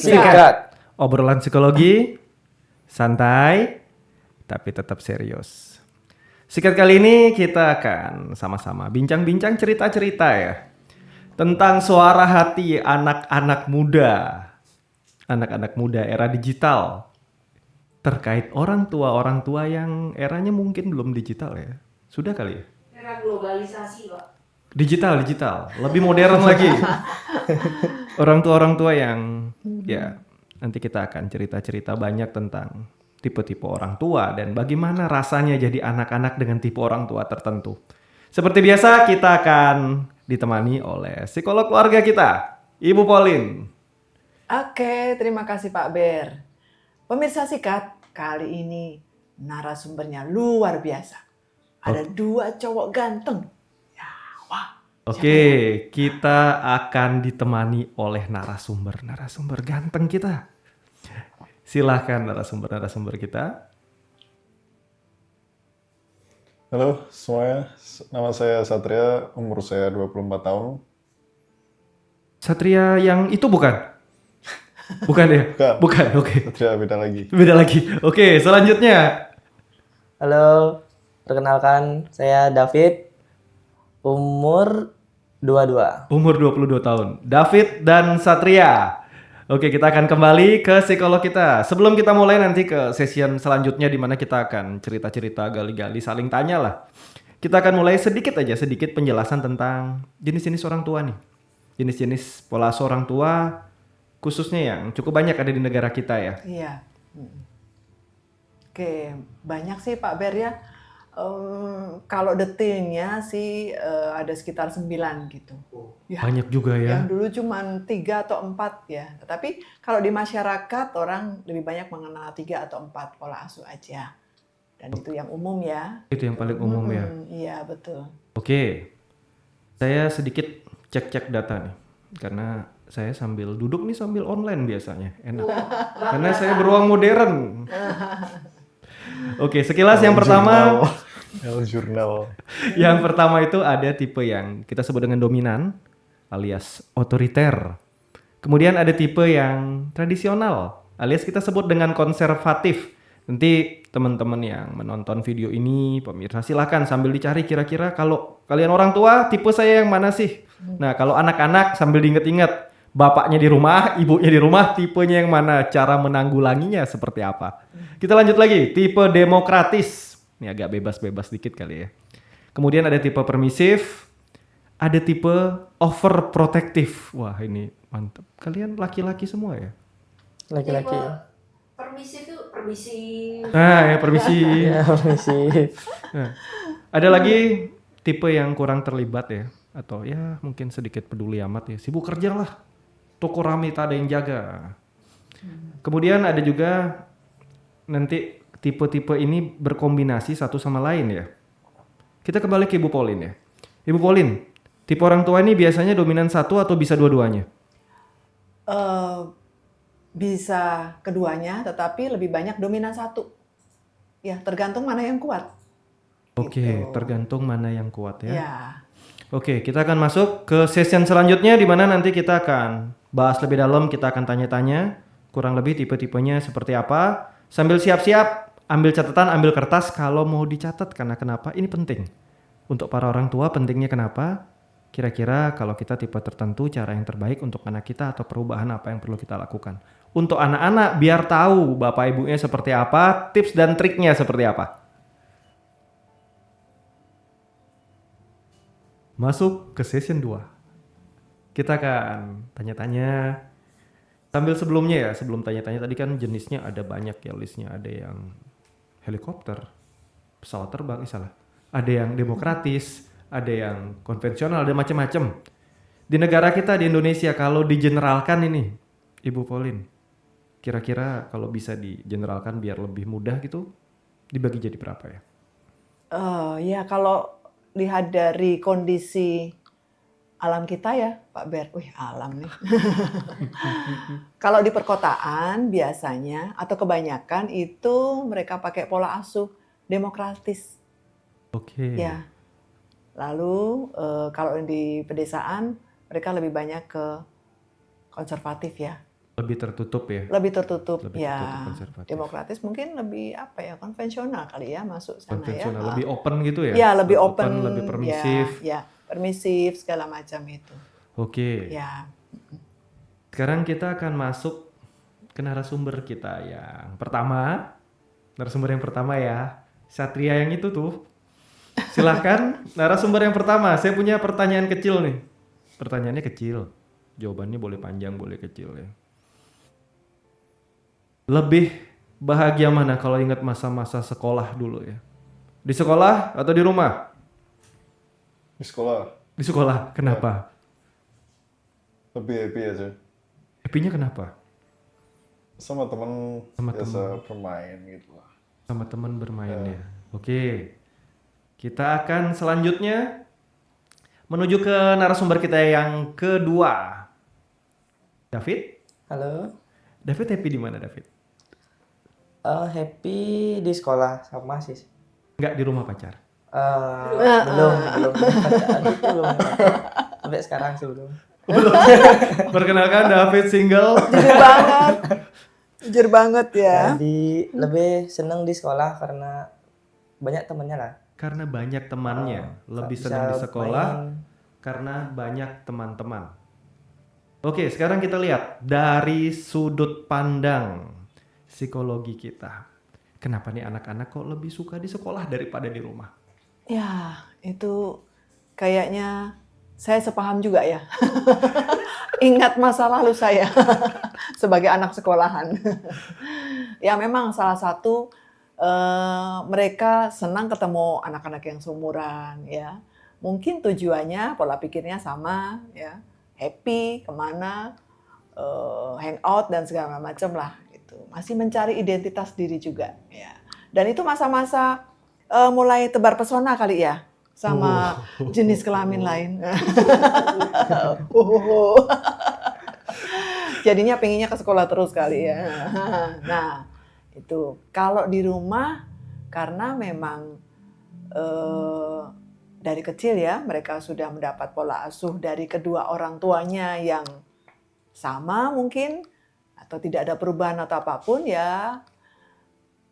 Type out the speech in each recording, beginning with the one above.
Sikat. Obrolan psikologi, santai, tapi tetap serius. Sikat kali ini kita akan sama-sama bincang-bincang cerita-cerita ya. Tentang suara hati anak-anak muda. Anak-anak muda era digital. Terkait orang tua yang eranya mungkin belum digital ya. Sudah kali ya? Era globalisasi, Pak. Digital, lebih modern lagi. Orang tua yang ya nanti kita akan cerita-cerita banyak tentang tipe-tipe orang tua dan bagaimana rasanya jadi anak-anak dengan tipe orang tua tertentu. Seperti biasa kita akan ditemani oleh psikolog keluarga kita, Ibu Pauline. Oke, terima kasih Pak Ber. Pemirsa Sikat, kali ini narasumbernya luar biasa. Ada dua cowok ganteng. Ya, wah. Oke, kita akan ditemani oleh narasumber ganteng kita. Silahkan narasumber kita. Halo semuanya, nama saya Satria, umur saya 24 tahun. Satria yang itu bukan? Bukan ya? Bukan, oke. Satria beda lagi. Beda lagi. Oke, selanjutnya. Halo, perkenalkan saya David, umur 22. Umur 22 tahun. David dan Satria. Oke, kita akan kembali ke psikolog kita. Sebelum kita mulai nanti ke session selanjutnya di mana kita akan cerita-cerita, gali-gali, saling tanya lah. Kita akan mulai sedikit penjelasan tentang jenis-jenis orang tua nih. Jenis-jenis pola asuh orang tua khususnya yang cukup banyak ada di negara kita ya. Iya. Oke, banyak sih Pak Ber ya. Kalau detailnya sih ada sekitar 9 gitu. Ya, Banyak juga ya. yang dulu cuma 3 atau 4 ya. Tetapi kalau di masyarakat orang lebih banyak mengenal 3 atau 4 pola asuh aja. Dan itu yang umum ya. Itu yang paling umum ya. Iya, betul. Oke. Saya sedikit cek-cek data nih. Karena saya sambil duduk nih sambil online biasanya. Enak. Karena saya beruang modern. Oke, sekilas yang pertama. Jurnal. Yang pertama itu ada tipe yang kita sebut dengan dominan alias otoriter. Kemudian ada tipe yang tradisional alias kita sebut dengan konservatif. Nanti teman-teman yang menonton video ini, pemirsa silahkan sambil dicari kira-kira kalau kalian orang tua tipe saya yang mana sih? Nah kalau anak-anak sambil diinget-inget bapaknya di rumah, ibunya di rumah, tipenya yang mana, cara menanggulanginya seperti apa. Kita lanjut lagi, tipe demokratis. Ini agak bebas-bebas dikit kali ya. Kemudian ada tipe permisif, ada tipe overprotective. Wah ini mantap. Kalian laki-laki semua ya? Laki-laki. Tipe permisif itu permisif. Nah ya permisi. Ya, permisi. Nah, ada lagi tipe yang kurang terlibat ya. Atau ya mungkin sedikit peduli amat ya. Sibuk kerja lah. Toko rame tak ada yang jaga. Kemudian ada juga nanti tipe-tipe ini berkombinasi satu sama lain ya. Kita kembali ke Ibu Pauline ya. Ibu Pauline, tipe orang tua ini biasanya dominan satu atau bisa dua-duanya? Bisa keduanya, tetapi lebih banyak dominan satu. Ya, tergantung mana yang kuat. Oke, Gitu. tergantung mana yang kuat ya. Ya. Oke, kita akan masuk ke session selanjutnya di mana nanti kita akan bahas lebih dalam, kita akan tanya-tanya kurang lebih tipe-tipenya seperti apa. Sambil siap-siap, ambil catatan, ambil kertas kalau mau dicatat karena kenapa? Ini penting. Untuk para orang tua pentingnya kenapa? Kira-kira kalau kita tipe tertentu cara yang terbaik untuk anak kita atau perubahan apa yang perlu kita lakukan. Untuk anak-anak biar tahu bapak ibunya seperti apa, tips dan triknya seperti apa. Masuk ke session 2. Kita akan tanya-tanya. Sambil sebelumnya ya, sebelum tanya-tanya tadi kan jenisnya ada banyak ya listnya. Ada yang helikopter, pesawat terbang, salah. Ada yang demokratis, ada yang konvensional, ada macam-macam. Di negara kita di Indonesia kalau digeneralkan ini, Ibu Pauline, kira-kira kalau bisa digeneralkan biar lebih mudah gitu, dibagi jadi berapa ya? Ya kalau lihat dari kondisi alam kita ya Pak Ber, alam nih. Kalau di perkotaan biasanya atau kebanyakan itu mereka pakai pola asuh demokratis. Oke. Ya. Lalu kalau di pedesaan mereka lebih banyak ke konservatif ya. Lebih tertutup ya. lebih tertutup Lebih ya. tertutup, konservatif. Demokratis mungkin lebih apa ya, konvensional kali ya masuk sana ya. Konvensional, lebih open gitu ya. Ya, lebih open, lebih permisif. ya, permisif segala macam itu. Oke. Ya. Sekarang kita akan masuk ke narasumber kita yang pertama. Narasumber yang pertama ya. Satria yang itu tuh. Silahkan narasumber yang pertama. Saya punya pertanyaan kecil nih. Pertanyaannya kecil. Jawabannya boleh panjang, boleh kecil ya. Lebih bahagia mana kalau ingat masa-masa sekolah dulu ya? Di sekolah atau di rumah? Di sekolah Di sekolah. Kenapa? lebih happy aja. Happy-nya kenapa? Sama teman Sama biasa bermain gitu lah. Sama teman bermain ya. Oke. Kita akan selanjutnya menuju ke narasumber kita yang kedua. David? Halo. David happy di mana, David? Happy di sekolah sama sih. Enggak di rumah pacar. Belum. Aduh, belum. Sampai sekarang sih belum. Perkenalkan David single. Jujur banget. Jujur banget ya. Jadi lebih seneng di sekolah karena banyak temennya lah. Karena banyak temannya. Lebih Bisa senang di sekolah main. karena banyak teman-teman. Oke, sekarang kita lihat dari sudut pandang psikologi kita. Kenapa nih anak-anak kok lebih suka di sekolah daripada di rumah? Ya, itu kayaknya saya sepaham juga ya. Ingat masa lalu saya sebagai anak sekolahan. Ya memang salah satu mereka senang ketemu anak-anak yang seumuran ya. Mungkin tujuannya, pola pikirnya sama ya. Happy, kemana, hangout dan segala macam lah. Gitu. Masih mencari identitas diri juga ya. Dan itu masa-masa mulai tebar pesona kali ya sama jenis kelamin lain. Jadinya pengennya ke sekolah terus kali ya. Nah, itu kalau di rumah karena memang dari kecil ya mereka sudah mendapat pola asuh dari kedua orang tuanya yang sama mungkin atau tidak ada perubahan atau apapun ya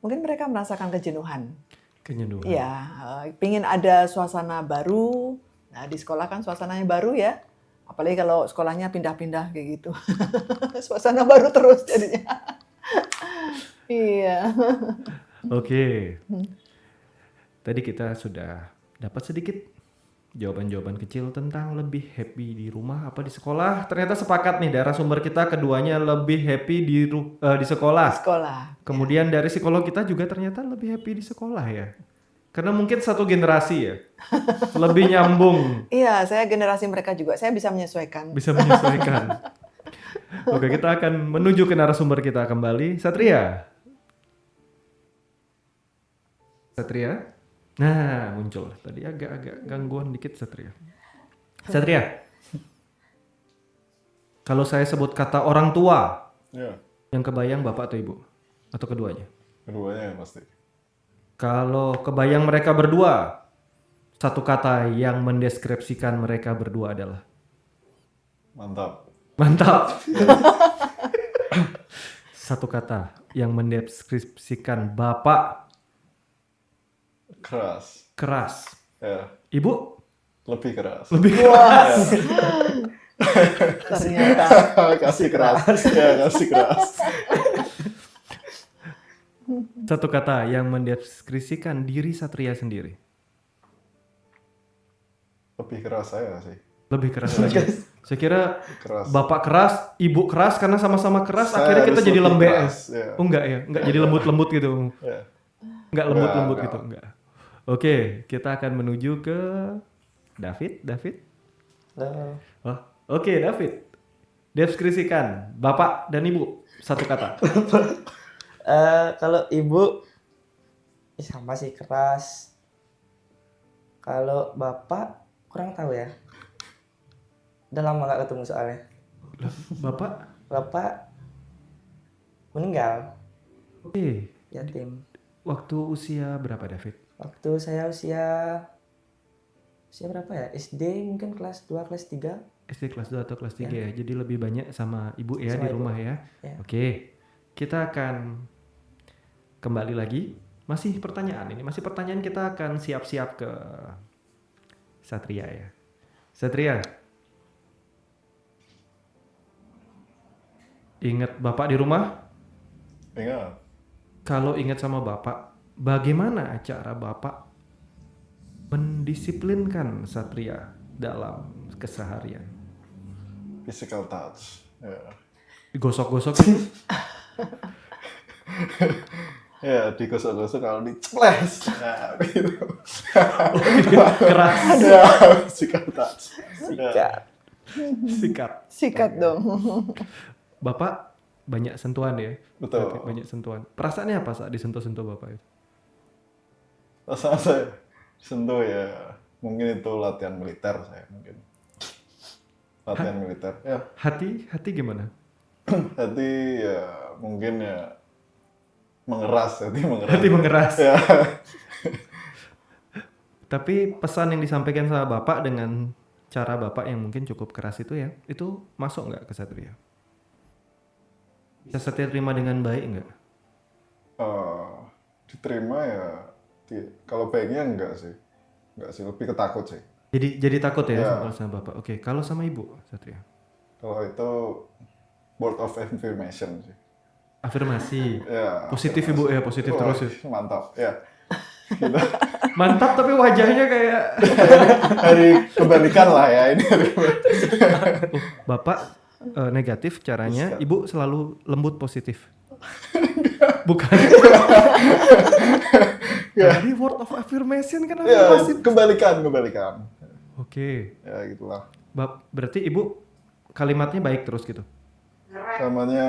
mungkin mereka merasakan kejenuhan. Kenyeduhan. Ya, pingin ada suasana baru. Nah, di sekolah kan suasananya baru ya. Apalagi kalau sekolahnya pindah-pindah kayak gitu. Suasana baru terus jadinya. Iya. Oke. Tadi kita sudah dapat sedikit jawaban-jawaban kecil tentang lebih happy di rumah apa di sekolah. Ternyata sepakat nih narasumber kita keduanya lebih happy di sekolah. Sekolah. Kemudian dari psikolog kita juga ternyata lebih happy di sekolah ya. Karena mungkin satu generasi ya. Lebih nyambung. Iya, saya generasi mereka juga. Saya bisa menyesuaikan. Bisa menyesuaikan. Oke, kita akan menuju ke narasumber kita kembali. Satria. Satria. Nah, muncul. Tadi agak-agak gangguan dikit Satria. Satria. Kalau saya sebut kata orang tua, Ya, yang kebayang bapak atau ibu? Atau keduanya? keduanya pasti. Kalau kebayang mereka berdua, satu kata yang mendeskripsikan mereka berdua adalah? Mantap. Mantap. Satu kata yang mendeskripsikan bapak? Keras. Keras. Ya, Ibu? lebih keras. Lebih Wah, ternyata. Kasih keras. Ya, kasih keras. Satu kata yang mendeskripsikan diri Satria sendiri. Lebih keras saya sih. Lebih keras lagi. Saya kira Keras. bapak keras, ibu keras karena sama-sama keras. Saya Akhirnya kita harus jadi lebih lembek. keras, ya. Oh enggak ya, enggak jadi lembut-lembut gitu. Ya. Enggak lembut-lembut Enggak, gitu, enggak. Oke, kita akan menuju ke David. Halo. Oh, oke David. Deskripsikan bapak dan ibu satu kata. Kalau ibu sama sih keras. Kalau bapak kurang tahu ya. Udah lama gak ketemu soalnya. Bapak? Bapak meninggal Oke. yatim. Waktu usia berapa David? Waktu saya usia usia berapa ya? SD mungkin kelas 2, kelas 3. SD kelas 2 atau kelas 3 ya. Jadi lebih banyak sama ibu ya Sama di ibu. rumah ya. Ya. Oke. Kita akan kembali lagi. Masih pertanyaan ini, masih pertanyaan, kita akan siap-siap ke Satria ya. Satria. Ingat bapak di rumah? Ingat. Kalau ingat sama bapak, bagaimana cara bapak mendisiplinkan Satria dalam keseharian? Physical touch. Ya. Digosok-gosok gitu? Ya, digosok-gosok kalau diceples. Nah, gitu. Keras. Ya, physical touch. Ya. Sikat. Sikat dong. Bapak banyak sentuhan ya? Betul. Berarti banyak sentuhan. Perasaannya apa saat disentuh-sentuh bapak itu? Perasaan saya sentuh ya, mungkin itu latihan militer saya mungkin. Latihan militer. Ya, Hati gimana? hati ya mungkin ya mengeras, hati mengeras. Hati mengeras. Ya. Tapi pesan yang disampaikan sama bapak dengan cara bapak yang mungkin cukup keras itu ya, itu masuk nggak ke Satria? Bisa Satria terima dengan baik nggak? Diterima ya, kalau baiknya enggak sih, lebih ketakut sih. Jadi takut ya Ya. sama bapak. Oke, kalau sama ibu Satria? Kalau itu word of affirmation sih. Afirmasi. Ya. Positif ibu ya, positif Wah, terus ya. mantap ya. Gitu. Mantap tapi wajahnya kayak Hari kebalikan lah ya ini. bapak negatif caranya, ibu selalu lembut positif. Bukan. Jadi word of affirmation kan Ya, afirmasi. kebalikan. Oke. Ya gitulah. Berarti ibu kalimatnya baik terus gitu. Namanya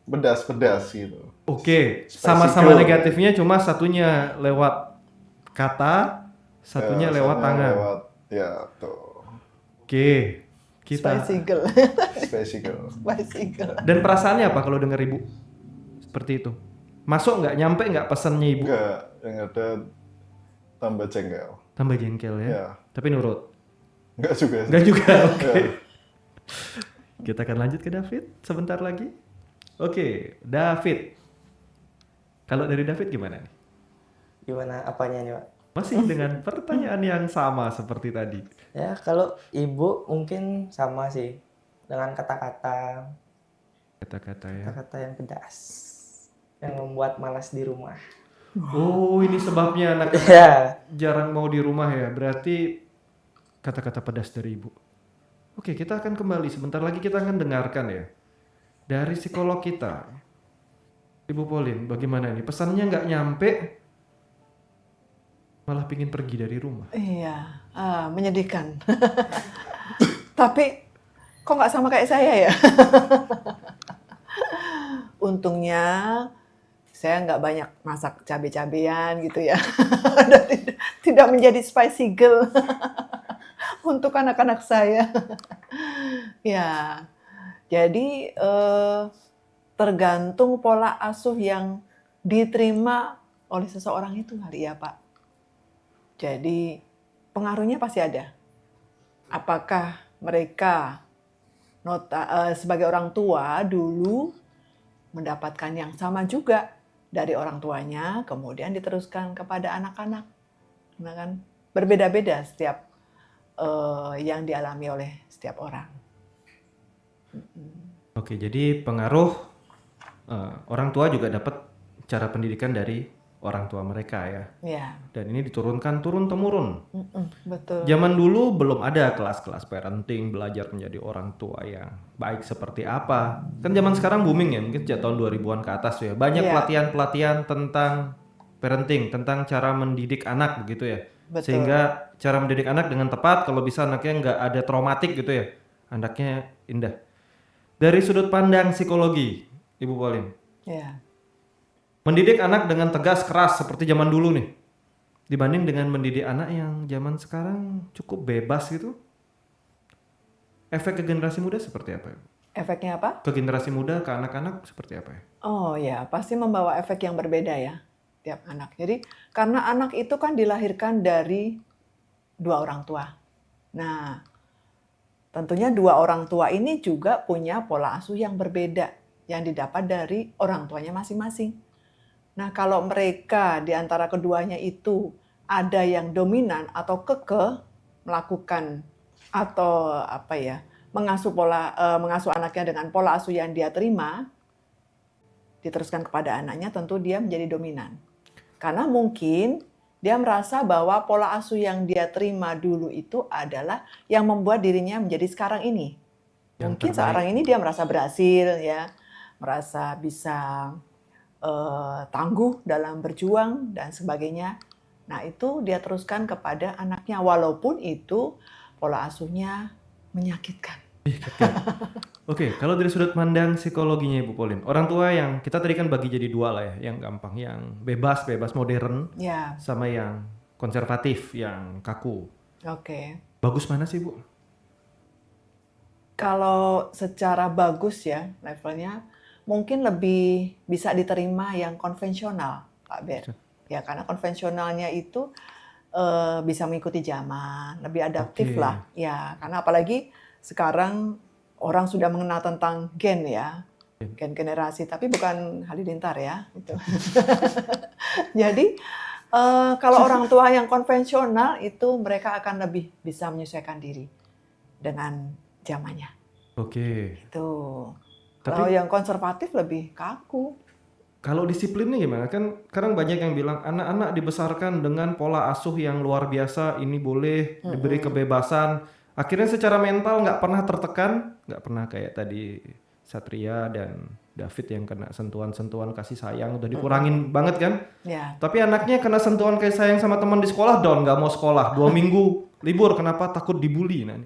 pedas gitu. Oke, Spicy sama-sama girl. negatifnya, cuma satunya lewat kata, satunya Ya, lewat satunya tangan. Lewat, ya tuh. Oke, kita. Spicy girl. Spicy girl. Spicy girl. Dan perasaannya apa kalau dengar ibu seperti itu? Masuk nggak, nyampe nggak pesannya ibu? Enggak, yang ada tambah jengkel. Tambah jengkel ya. Ya. Tapi nurut. Enggak juga sih. Nggak juga. Oke. Ya. Kita akan lanjut ke David sebentar lagi. Oke, David. Kalau dari David gimana nih? Gimana apanya nih, Pak? Masih dengan pertanyaan yang sama seperti tadi. Ya, kalau ibu mungkin sama sih. Dengan kata-kata Kata-kata ya. kata-kata yang pedas. Yang membuat malas di rumah. Oh, ini sebabnya anak Ya, jarang mau di rumah ya. Berarti kata-kata pedas dari ibu. Oke, kita akan kembali. Sebentar lagi kita akan dengarkan ya. Dari psikolog kita. Ibu Pauline, bagaimana ini? Pesannya nggak nyampe, malah pingin pergi dari rumah. Iya, menyedihkan. Tapi kok nggak sama kayak saya ya? Untungnya saya nggak banyak masak cabai-cabean gitu ya. Dan tidak menjadi spicy girl untuk anak-anak saya. Ya, jadi tergantung pola asuh yang diterima oleh seseorang itu kali ya Pak. Jadi pengaruhnya pasti ada. Apakah mereka sebagai orang tua dulu mendapatkan yang sama juga dari orang tuanya, kemudian diteruskan kepada anak-anak. Nah kan berbeda-beda setiap yang dialami oleh setiap orang. Oke, jadi pengaruh orang tua juga dapat cara pendidikan dari orang tua mereka ya. Ya, Dan ini diturunkan turun-temurun. betul. Zaman dulu belum ada kelas-kelas parenting, belajar menjadi orang tua yang baik seperti apa. Kan zaman sekarang booming ya, mungkin sejak tahun 2000-an ke atas ya. Banyak Iya. pelatihan-pelatihan tentang parenting, tentang cara mendidik anak begitu ya. Betul. Sehingga cara mendidik anak dengan tepat, kalau bisa anaknya nggak ada traumatik gitu ya. Anaknya indah. Dari sudut pandang psikologi, Ibu Pauline, Ya. mendidik anak dengan tegas keras seperti zaman dulu nih, dibanding dengan mendidik anak yang zaman sekarang cukup bebas gitu, efek ke generasi muda seperti apa? Efeknya apa? Ke generasi muda, ke anak-anak seperti apa ya? Oh ya, pasti membawa efek yang berbeda ya tiap anak. Jadi karena anak itu kan dilahirkan dari dua orang tua. Nah, tentunya dua orang tua ini juga punya pola asuh yang berbeda yang didapat dari orang tuanya masing-masing. Nah, kalau mereka di antara keduanya itu ada yang dominan atau kekeh melakukan atau mengasuh anaknya dengan pola asuh yang dia terima, diteruskan kepada anaknya, tentu dia menjadi dominan. Karena mungkin dia merasa bahwa pola asuh yang dia terima dulu itu adalah yang membuat dirinya menjadi sekarang ini. Yang Mungkin terbaik. sekarang ini dia merasa berhasil, ya, merasa bisa tangguh dalam berjuang dan sebagainya. Nah, itu dia teruskan kepada anaknya, walaupun itu pola asuhnya menyakitkan. Oke, kalau dari sudut pandang psikologinya Ibu Pauline, orang tua yang kita tadi kan bagi jadi dua lah ya, yang gampang, yang bebas modern, Ya, sama yang konservatif, yang kaku. oke. Bagus mana sih Bu? Kalau secara bagus ya levelnya, mungkin lebih bisa diterima yang konvensional, Pak Ber. Ya, karena konvensionalnya itu bisa mengikuti zaman, lebih adaptif Oke. lah. Ya, karena apalagi sekarang orang sudah mengenal tentang gen ya, gen generasi, tapi bukan halilintar ya. Itu. Jadi kalau orang tua yang konvensional itu mereka akan lebih bisa menyesuaikan diri dengan zamannya. Oke. Itu. Tapi- Kalau yang konservatif lebih kaku. Kalau disiplinnya gimana? Kan kadang banyak yang bilang anak-anak dibesarkan dengan pola asuh yang luar biasa, ini boleh diberi kebebasan. Akhirnya secara mental nggak pernah tertekan, nggak pernah kayak tadi Satria dan David yang kena sentuhan-sentuhan kasih sayang udah dikurangin banget kan? Ya, Tapi anaknya kena sentuhan kasih sayang sama teman di sekolah, down, nggak mau sekolah, 2 minggu libur, kenapa? Takut dibully. Nah,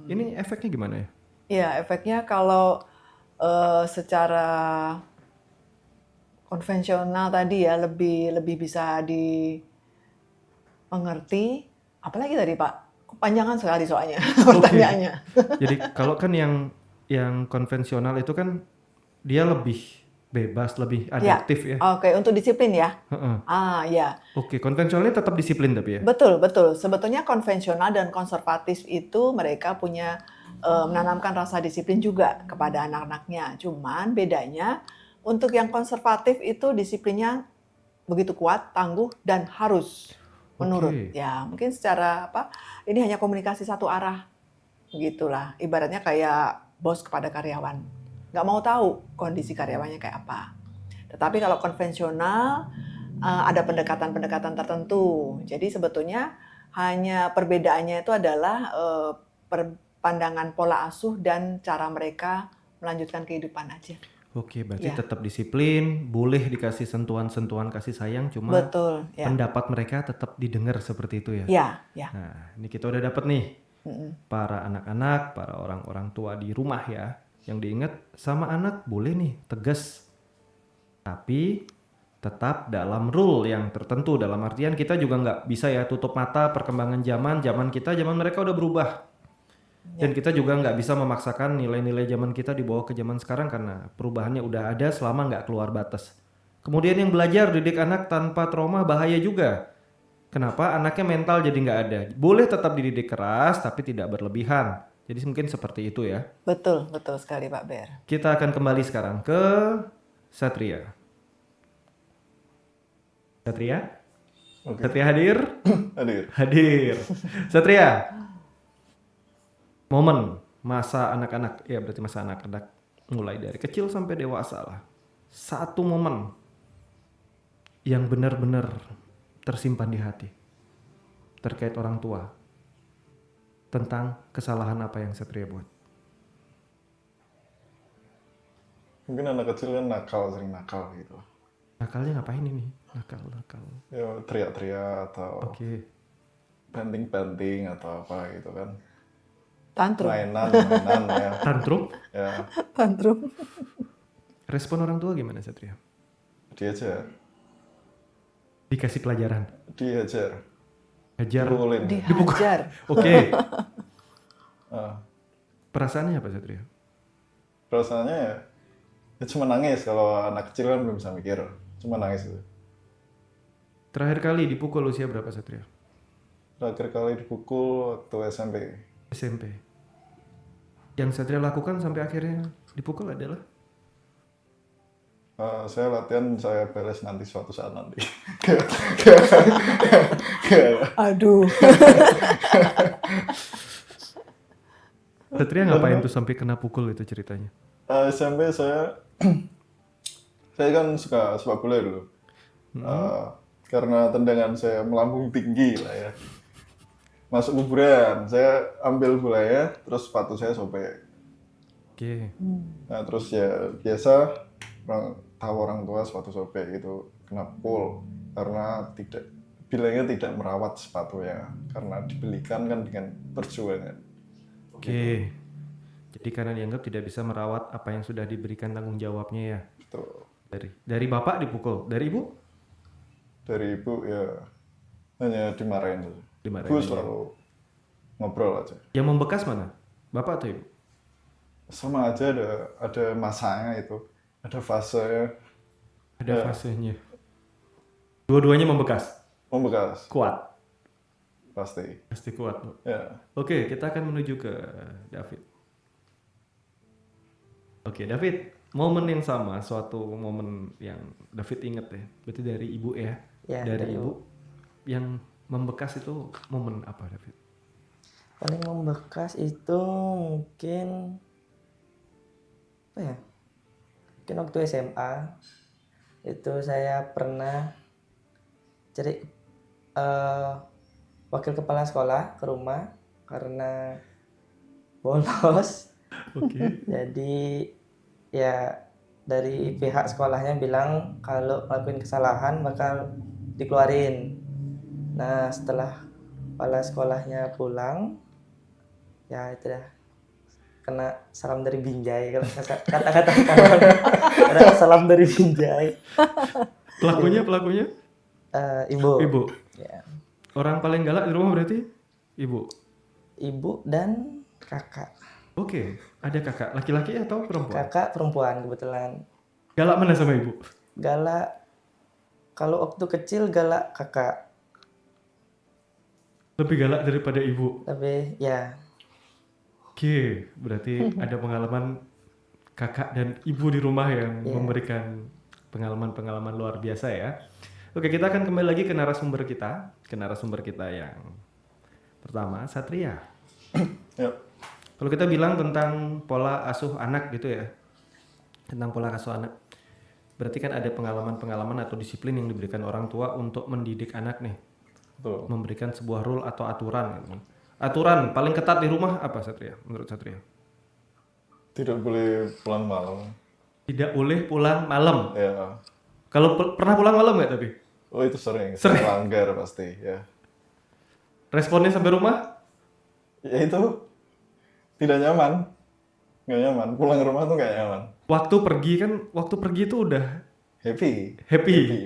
ini efeknya gimana ya? ya efeknya kalau secara konvensional tadi ya lebih bisa dimengerti. Apalagi tadi Pak, kepanjangan sekali soalnya pertanyaannya. Jadi kalau kan yang konvensional itu kan dia lebih bebas, lebih adaptif ya. Oke, untuk disiplin ya. Heeh. Ya. Oke, konvensionalnya tetap disiplin tapi ya. Betul, betul. Sebetulnya konvensional dan konservatif itu mereka punya menanamkan rasa disiplin juga kepada anak-anaknya. Cuman bedanya untuk yang konservatif itu disiplinnya begitu kuat, tangguh dan harus menurut. Oke. Ya, mungkin secara ini hanya komunikasi satu arah. Begitulah. Ibaratnya kayak bos kepada karyawan. Nggak mau tahu kondisi karyawannya kayak apa. Tetapi kalau konvensional ada pendekatan-pendekatan tertentu. Jadi sebetulnya hanya perbedaannya itu adalah pandangan pola asuh dan cara mereka melanjutkan kehidupan aja. Oke, berarti Ya. tetap disiplin, boleh dikasih sentuhan-sentuhan kasih sayang, cuma Betul, ya. pendapat mereka tetap didengar seperti itu ya. Ya, ya. Nah, ini kita udah dapat nih para anak-anak, para orang-orang tua di rumah ya, yang diingat sama anak boleh nih tegas, tapi tetap dalam rule yang tertentu. Dalam artian kita juga nggak bisa ya tutup mata perkembangan zaman mereka udah berubah. Dan kita juga nggak bisa memaksakan nilai-nilai zaman kita dibawa ke zaman sekarang karena perubahannya udah ada selama nggak keluar batas. Kemudian yang belajar didik anak tanpa trauma bahaya juga. Kenapa? Anaknya mental jadi nggak ada. Boleh tetap dididik keras tapi tidak berlebihan. Jadi mungkin seperti itu ya. Betul, betul sekali Pak Ber. Kita akan kembali sekarang ke Satria. Satria? Oke. Satria hadir? Hadir. Hadir. Satria. Momen masa anak-anak, ya berarti masa anak-anak mulai dari kecil sampai dewasa lah. Satu momen yang benar-benar tersimpan di hati terkait orang tua tentang kesalahan apa yang Satria buat. Mungkin anak kecil kan nakal, sering nakal gitu. Nakalnya ngapain ini? Nakal. Ya teriak-teriak atau Oke. penting-penting atau apa gitu kan. Tantrum. Mainan ya. Tantrum. Ya, Tantrum. Respon orang tua gimana Satria? diajar. Dikasih pelajaran. Diajar. Hajar. Dipukulin. Dihajar. Oke. Ah, Perasaannya apa Satria? perasaannya ya cuma nangis. Kalau anak kecil kan belum bisa mikir. Cuma nangis gitu. Terakhir kali dipukul usia berapa Satria? terakhir kali dipukul waktu SMP. SMP. Yang Satria lakukan sampai akhirnya dipukul adalah? Saya latihan, saya beres nanti suatu saat nanti. Aduh. Satria ngapain tuh sampai kena pukul itu ceritanya? SMP saya kan suka sepak bola dulu. Karena tendangan saya melambung tinggi lah ya. Masuk kuburan, saya ambil bolanya, terus sepatu saya sobek. Oke. Nah terus ya biasa orang tua sepatu sobek gitu kena pukul karena bilangnya tidak merawat sepatunya karena dibelikan kan dengan perjuangan. Oke. Jadi karena dianggap tidak bisa merawat apa yang sudah diberikan tanggung jawabnya ya. Betul. Dari bapak dipukul, dari ibu? Dari ibu ya hanya dimarahin saja. Dimarahin Ibu aja. selalu ngobrol aja. Yang membekas mana? Bapak atau ibu? Sama aja ada masanya itu, ada fasenya. Ada Ya. fasenya. Dua-duanya membekas. Membekas Kuat. pasti. Pasti kuat. Bu. Ya. Oke, kita akan menuju ke David. Oke, David. Momen yang sama, suatu momen yang David inget ya. Berarti dari ibu ya? Ya, dari dari ibu. Yang membekas itu momen apa, David? Paling membekas itu mungkin apa ya? Mungkin waktu SMA itu saya pernah jadi wakil kepala sekolah ke rumah karena bolos. Oke. Jadi ya dari pihak sekolahnya bilang kalau ngelakuin kesalahan bakal dikeluarin. Nah setelah kepala sekolahnya pulang, ya itu dah kena salam dari Binjai kalau kata-kata kawan. Ada salam dari Binjai. Pelakunya Ibu. ibu. Ya. Orang paling galak di rumah berarti ibu. Ibu dan kakak. Oke, ada kakak laki-laki atau perempuan? Kakak perempuan kebetulan. Galak mana sama ibu? Galak kalau waktu kecil galak kakak. Lebih galak daripada ibu. Tapi ya Oke, berarti ada pengalaman kakak dan ibu di rumah yang Iya. memberikan pengalaman-pengalaman luar biasa ya. Oke, kita akan kembali lagi ke narasumber kita yang pertama, Satria. Ya. Kalau kita bilang tentang pola asuh anak gitu ya, tentang pola asuh anak, berarti kan ada pengalaman-pengalaman atau disiplin yang diberikan orang tua untuk mendidik anak nih, Betul. memberikan sebuah rule atau aturan gitu. Aturan paling ketat di rumah apa, Satria? Menurut Satria? Tidak boleh pulang malam. Tidak boleh pulang malam. Ya. Kalau pernah pulang malam nggak tapi? Oh itu sering. Saya langgar pasti ya. Responnya sampai rumah? Ya itu tidak nyaman. Nggak nyaman. Pulang ke rumah tuh nggak nyaman. Waktu pergi itu udah Happy.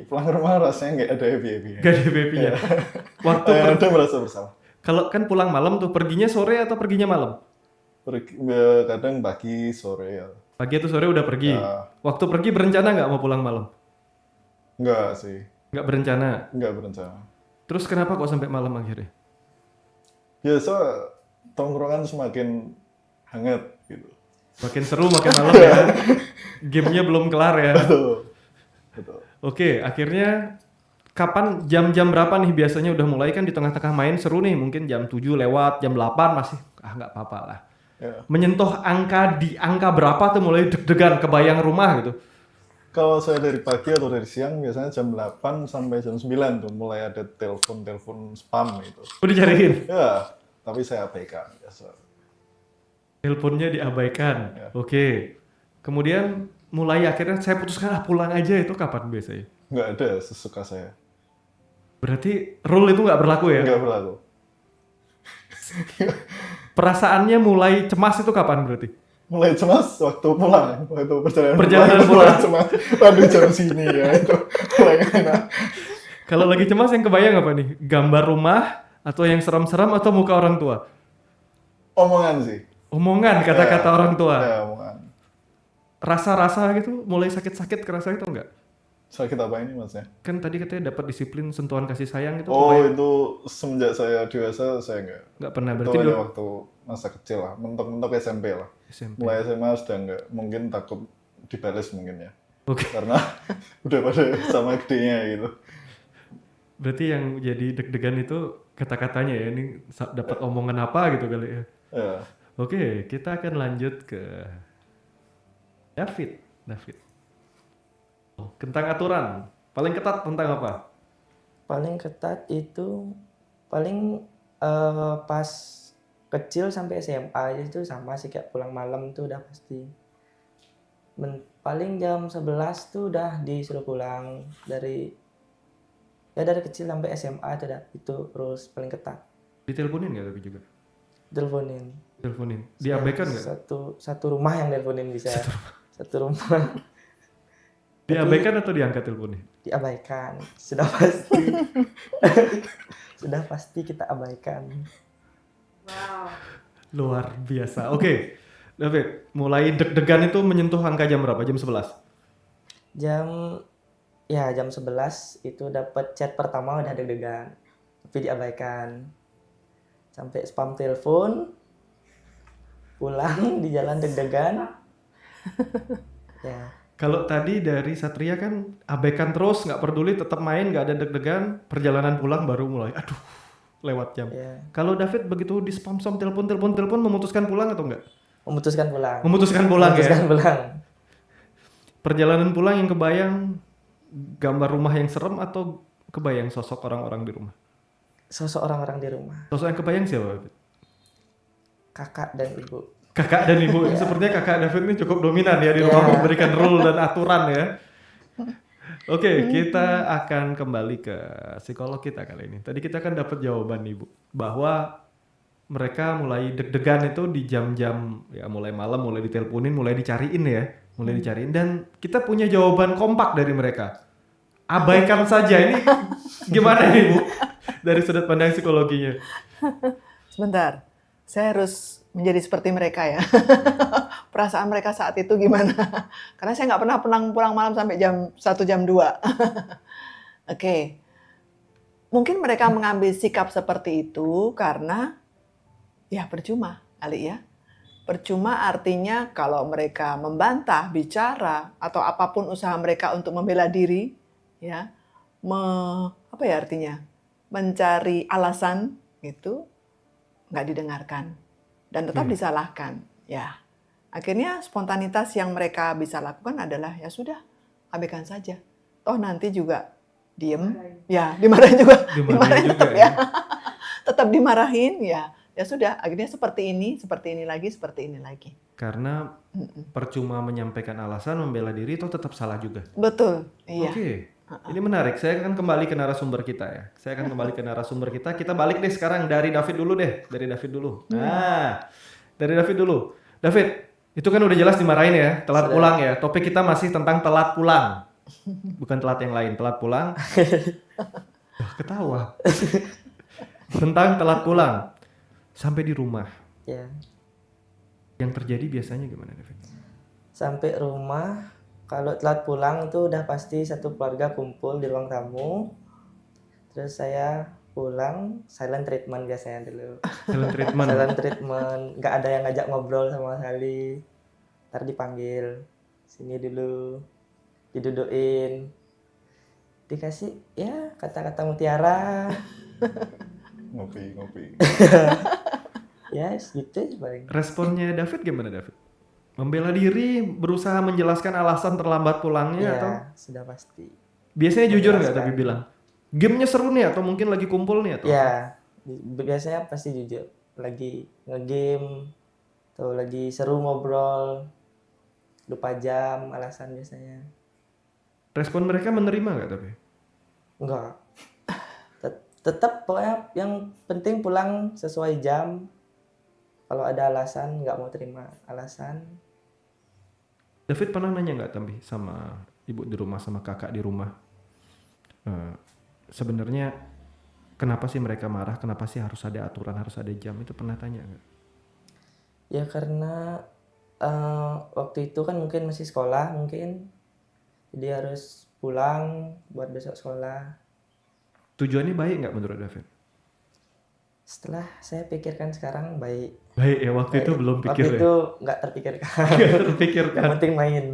Pulang ke rumah rasanya nggak ada happy. gak ada happy-nya. Waktu Yang ada merasa bersalah. kalau kan pulang malam tuh perginya sore atau perginya malam? Ya, kadang pagi, sore ya. Pagi atau sore udah pergi. Ya. Waktu pergi berencana nggak mau pulang malam? Enggak sih. Nggak berencana. Enggak berencana. Terus kenapa kok sampai malam akhirnya? Ya so tongkrongan semakin hangat gitu. Makin seru makin malam ya. Gamenya belum kelar ya. Betul. Oke, akhirnya kapan jam-jam berapa nih biasanya udah mulai kan di tengah-tengah main seru nih, mungkin jam 7 lewat, jam 8 masih nggak apa-apa lah. Ya. Menyentuh angka berapa tuh mulai deg-degan kebayang rumah gitu. Kalau saya dari pagi atau dari siang biasanya jam 8 sampai jam 9 tuh mulai ada telepon spam gitu. Udah cariin. Ya, tapi saya abaikan biasa. Teleponnya diabaikan. Ya. Oke. Kemudian mulai akhirnya saya putuskan pulang aja itu kapan biasanya? Nggak ada sesuka saya. Berarti rule itu nggak berlaku ya? Nggak berlaku. Perasaannya mulai cemas itu kapan berarti? Mulai cemas waktu pulang, waktu Perjalanan pulang. cemas. Waduh jam sini ya itu mulai nggak enak. Kalau lagi cemas yang kebayang apa nih? Gambar rumah atau yang seram-seram atau muka orang tua? Omongan sih. Omongan kata-kata Ya. orang tua. Ya, omongan. Rasa-rasa gitu mulai sakit-sakit kerasa itu enggak? Sakit apa ini Mas ya? Kan tadi katanya dapat disiplin sentuhan kasih sayang itu Oh, kebayang? itu semenjak saya dewasa saya Nggak pernah, Itu berarti hanya dulu waktu masa kecil lah, mentok-mentok SMP lah. SMP. Mulai SMA sudah nggak, mungkin takut dibales mungkin ya. Oke. Karena udah pada sama gedenya gitu. Berarti yang jadi deg-degan itu kata-katanya ya, ini dapat omongan apa gitu kali ya. Ya, Oke, kita akan lanjut ke David. David. Oh, tentang aturan. Paling ketat tentang apa? Paling ketat itu paling pas kecil sampai SMA itu sama sih, kayak pulang malam tuh udah pasti. Paling jam 11 tuh udah disuruh pulang dari kecil sampai SMA itu dah, itu rules paling ketat. Diteleponin nggak tapi juga? Teleponin. Teleponin. Diabaikan nggak? Satu rumah yang teleponin bisa. Satu rumah Diabaikan atau diangkat teleponnya? diabaikan. Sudah pasti. Sudah pasti kita abaikan. Wow. Luar biasa. Oke, David, mulai deg-degan itu menyentuh angka jam berapa? Jam 11? Jam 11 itu dapat chat pertama udah deg-degan. Tapi diabaikan. Sampai spam telepon. Pulang di jalan deg-degan. Ya, Kalau tadi dari Satria kan abaikan terus, nggak peduli, tetap main, nggak ada deg-degan, perjalanan pulang baru mulai, aduh, lewat jam. ya. Kalau David begitu di spam telepon, memutuskan pulang atau enggak? Memutuskan pulang. Memutuskan pulang ya. Memutuskan pulang. Perjalanan pulang yang kebayang gambar rumah yang serem atau kebayang sosok orang-orang di rumah? Sosok orang-orang di rumah. Sosok yang kebayang siapa, David? Kakak dan ibu. Kakak dan ibu. Sepertinya kakak David ini cukup dominan ya di rumah, memberikan rule dan aturan ya. Oke, kita akan kembali ke psikolog kita kali ini. Tadi kita kan dapat jawaban ibu bahwa mereka mulai deg-degan itu di jam-jam ya mulai malam, mulai diteleponin, mulai dicariin ya, mulai dicariin, dan kita punya jawaban kompak dari mereka. Abaikan saja. Ini gimana nih Bu? Dari sudut pandang psikologinya. Sebentar, saya harus menjadi seperti mereka ya. Perasaan mereka saat itu gimana? Karena saya nggak pernah pulang malam sampai jam 1 jam 2. Oke. Mungkin mereka mengambil sikap seperti itu karena ya percuma kali ya. Percuma artinya kalau mereka membantah, bicara atau apapun usaha mereka untuk membela diri ya. Apa ya artinya? Mencari alasan gitu nggak didengarkan dan tetap disalahkan. Ya, akhirnya spontanitas yang mereka bisa lakukan adalah ya sudah, abaikan saja. Toh nanti juga diem, ya dimarahin juga, dimarahin juga tetap ya. ya, tetap dimarahin ya. Ya sudah, akhirnya seperti ini lagi. Karena percuma menyampaikan alasan, membela diri itu tetap salah juga. Betul, iya. Oke. Ini menarik. Saya akan kembali ke narasumber kita ya. Kita balik deh sekarang dari David dulu deh. Nah, dari David dulu. David, itu kan udah jelas dimarahin ya, telat pulang ya. Topik kita masih tentang telat pulang. Bukan telat yang lain, telat pulang. Ketawa. Tentang telat pulang. Sampai di rumah. Ya. Yang terjadi biasanya gimana, David? Sampai rumah, kalau telat pulang itu udah pasti satu keluarga kumpul di ruang tamu. Terus saya pulang, silent treatment biasanya dulu. Silent treatment. Silent treatment, nggak ada yang ngajak ngobrol sama sekali. Ntar dipanggil, sini dulu, didudukin, dikasih ya kata-kata mutiara. ngopi. Ya, gitu aja paling. Responnya David gimana, David? Membela diri, berusaha menjelaskan alasan terlambat pulangnya Ya, atau sudah pasti. biasanya jujur nggak Menjelaskan. tapi bilang gamenya seru nih atau mungkin lagi kumpul nih atau Ya, biasanya pasti jujur. Lagi ngegame, atau lagi seru ngobrol, lupa jam, alasan biasanya. respon mereka menerima nggak tapi? Enggak. Tetap pokoknya yang penting pulang sesuai jam. Kalau ada alasan nggak mau terima alasan. David pernah nanya nggak tapi sama ibu di rumah sama kakak di rumah? Sebenarnya kenapa sih mereka marah? Kenapa sih harus ada aturan, harus ada jam? Itu pernah tanya nggak? Ya karena waktu itu kan mungkin masih sekolah mungkin. Jadi harus pulang buat besok sekolah. Tujuannya baik nggak menurut David? Setelah saya pikirkan sekarang baik. Baik ya, waktu itu belum Waktu pikir ya. itu nggak terpikirkan. Nggak terpikirkan. Yang penting main.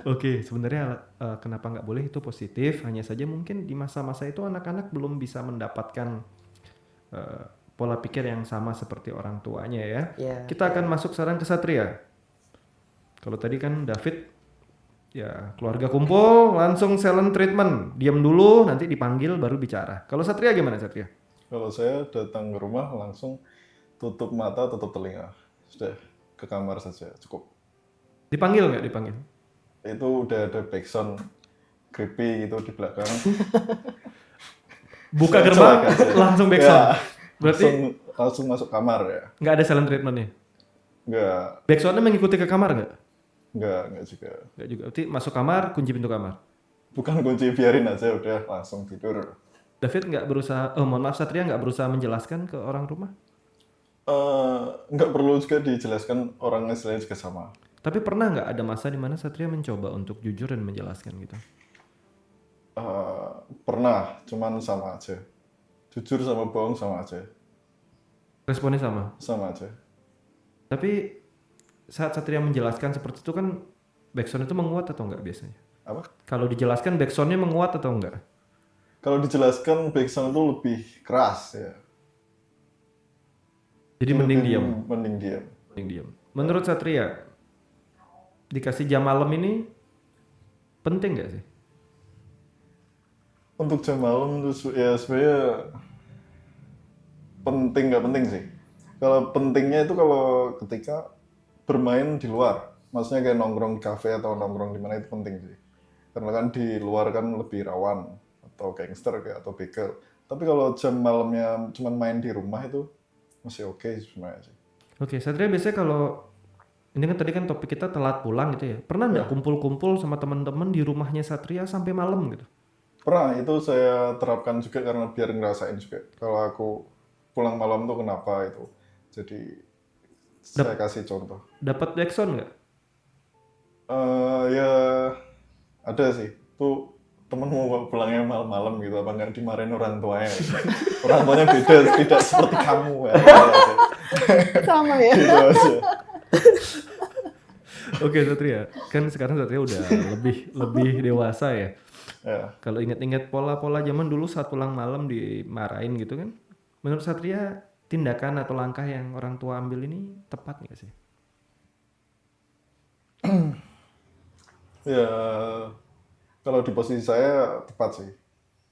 Oke, sebenarnya kenapa nggak boleh itu positif. Hanya saja mungkin di masa-masa itu anak-anak belum bisa mendapatkan eh, pola pikir yang sama seperti orang tuanya ya. Ya. Kita akan masuk sekarang ke Satria. Kalau tadi kan David, ya keluarga kumpul langsung silent treatment, diam dulu, nanti dipanggil baru bicara. Kalau Satria gimana Satria? Kalau saya datang ke rumah langsung tutup mata, tutup telinga. Sudah ke kamar saja, cukup. Dipanggil nggak dipanggil? Itu udah ada backsound creepy gitu di belakang. Buka Saya gerbang cuek aja. langsung backsound. Ya, Berarti langsung masuk kamar ya. nggak ada silent treatmentnya. Nggak, Backsoundnya mengikuti ke kamar nggak? nggak juga. Nggak juga. Berarti masuk kamar, kunci pintu kamar. Bukan kunci, biarin aja udah langsung tidur. David nggak berusaha, mohon maaf Satria nggak berusaha menjelaskan ke orang rumah. Nggak perlu juga dijelaskan, orang istilahnya juga sama. Tapi pernah nggak ada masa di mana Satria mencoba untuk jujur dan menjelaskan gitu? Pernah, cuman sama aja. Jujur sama bohong sama aja. Responnya sama. Sama aja. Tapi saat Satria menjelaskan seperti itu kan backsound itu menguat atau enggak biasanya? Apa? Kalau dijelaskan backsoundnya menguat atau enggak? Kalau dijelaskan backsound itu lebih keras ya. Jadi mending Lebih diam. Mending diam. Mending diam. Menurut Satria, dikasih jam malam ini penting nggak sih? Untuk jam malam itu ya sebenarnya penting nggak penting sih. Kalau pentingnya itu kalau ketika bermain di luar, maksudnya kayak nongkrong di kafe atau nongkrong di mana itu penting sih. Karena kan di luar kan lebih rawan atau gangster kayak atau begal. Tapi kalau jam malamnya cuma main di rumah itu masih oke sih sebenarnya sih. Oke, Satria biasanya kalau ini kan tadi kan topik kita telat pulang gitu ya. Pernah nggak kumpul-kumpul sama teman-teman di rumahnya Satria sampai malam gitu? Pernah, itu saya terapkan juga karena biar ngerasain juga. Kalau aku pulang malam tuh kenapa itu. Jadi saya kasih contoh. Dapat backsound nggak? Ya ada sih. Tuh temen mau pulangnya malam-malam gitu, apa nggak dimarahin orang tuanya. Orang tuanya beda, tidak seperti kamu. Ya. Sama ya. Gitu aja. Oke Satria, kan sekarang Satria udah lebih dewasa ya. Ya. Kalau ingat-ingat pola-pola zaman dulu saat pulang malam dimarahin gitu kan, menurut Satria tindakan atau langkah yang orang tua ambil ini tepat nggak sih? Ya, kalau di posisi saya tepat sih.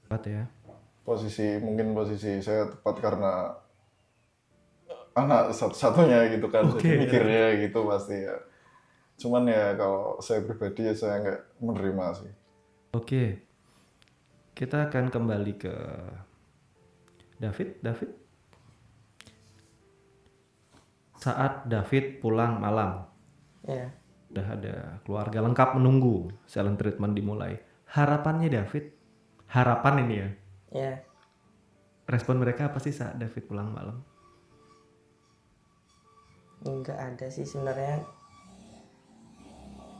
Tepat ya. Mungkin posisi saya tepat karena anak satu-satunya gitu kan. Oke, Jadi mikirnya gitu pasti ya. Cuman ya kalau saya pribadi ya saya nggak menerima sih. Oke, kita akan kembali ke David. Saat David pulang malam, Ya. udah ada keluarga lengkap menunggu silent treatment dimulai. Harapannya David, harapan ini ya, Ya. respon mereka apa sih saat David pulang malam? Nggak ada sih sebenarnya.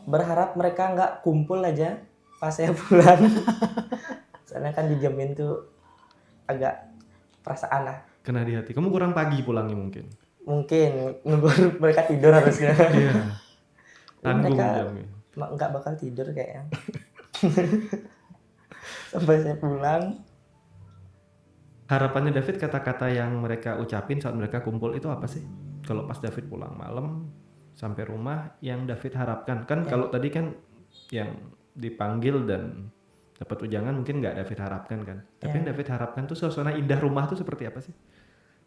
Berharap mereka nggak kumpul aja pas saya pulang. Soalnya kan dijamin tuh agak perasaan lah. Kena di hati. Kamu kurang pagi pulangnya mungkin. Mungkin nunggu mereka tidur harusnya. Iya. Tanggung Mereka jamnya. nggak bakal tidur kayaknya. Sampai saya pulang. Harapannya David, kata-kata yang mereka ucapin saat mereka kumpul itu apa sih? Kalau pas David pulang malam sampai rumah, yang David harapkan kan kalau tadi kan yang dipanggil dan dapat ujangan mungkin nggak David harapkan kan? Tapi yang David harapkan tuh suasana indah rumah tuh seperti apa sih?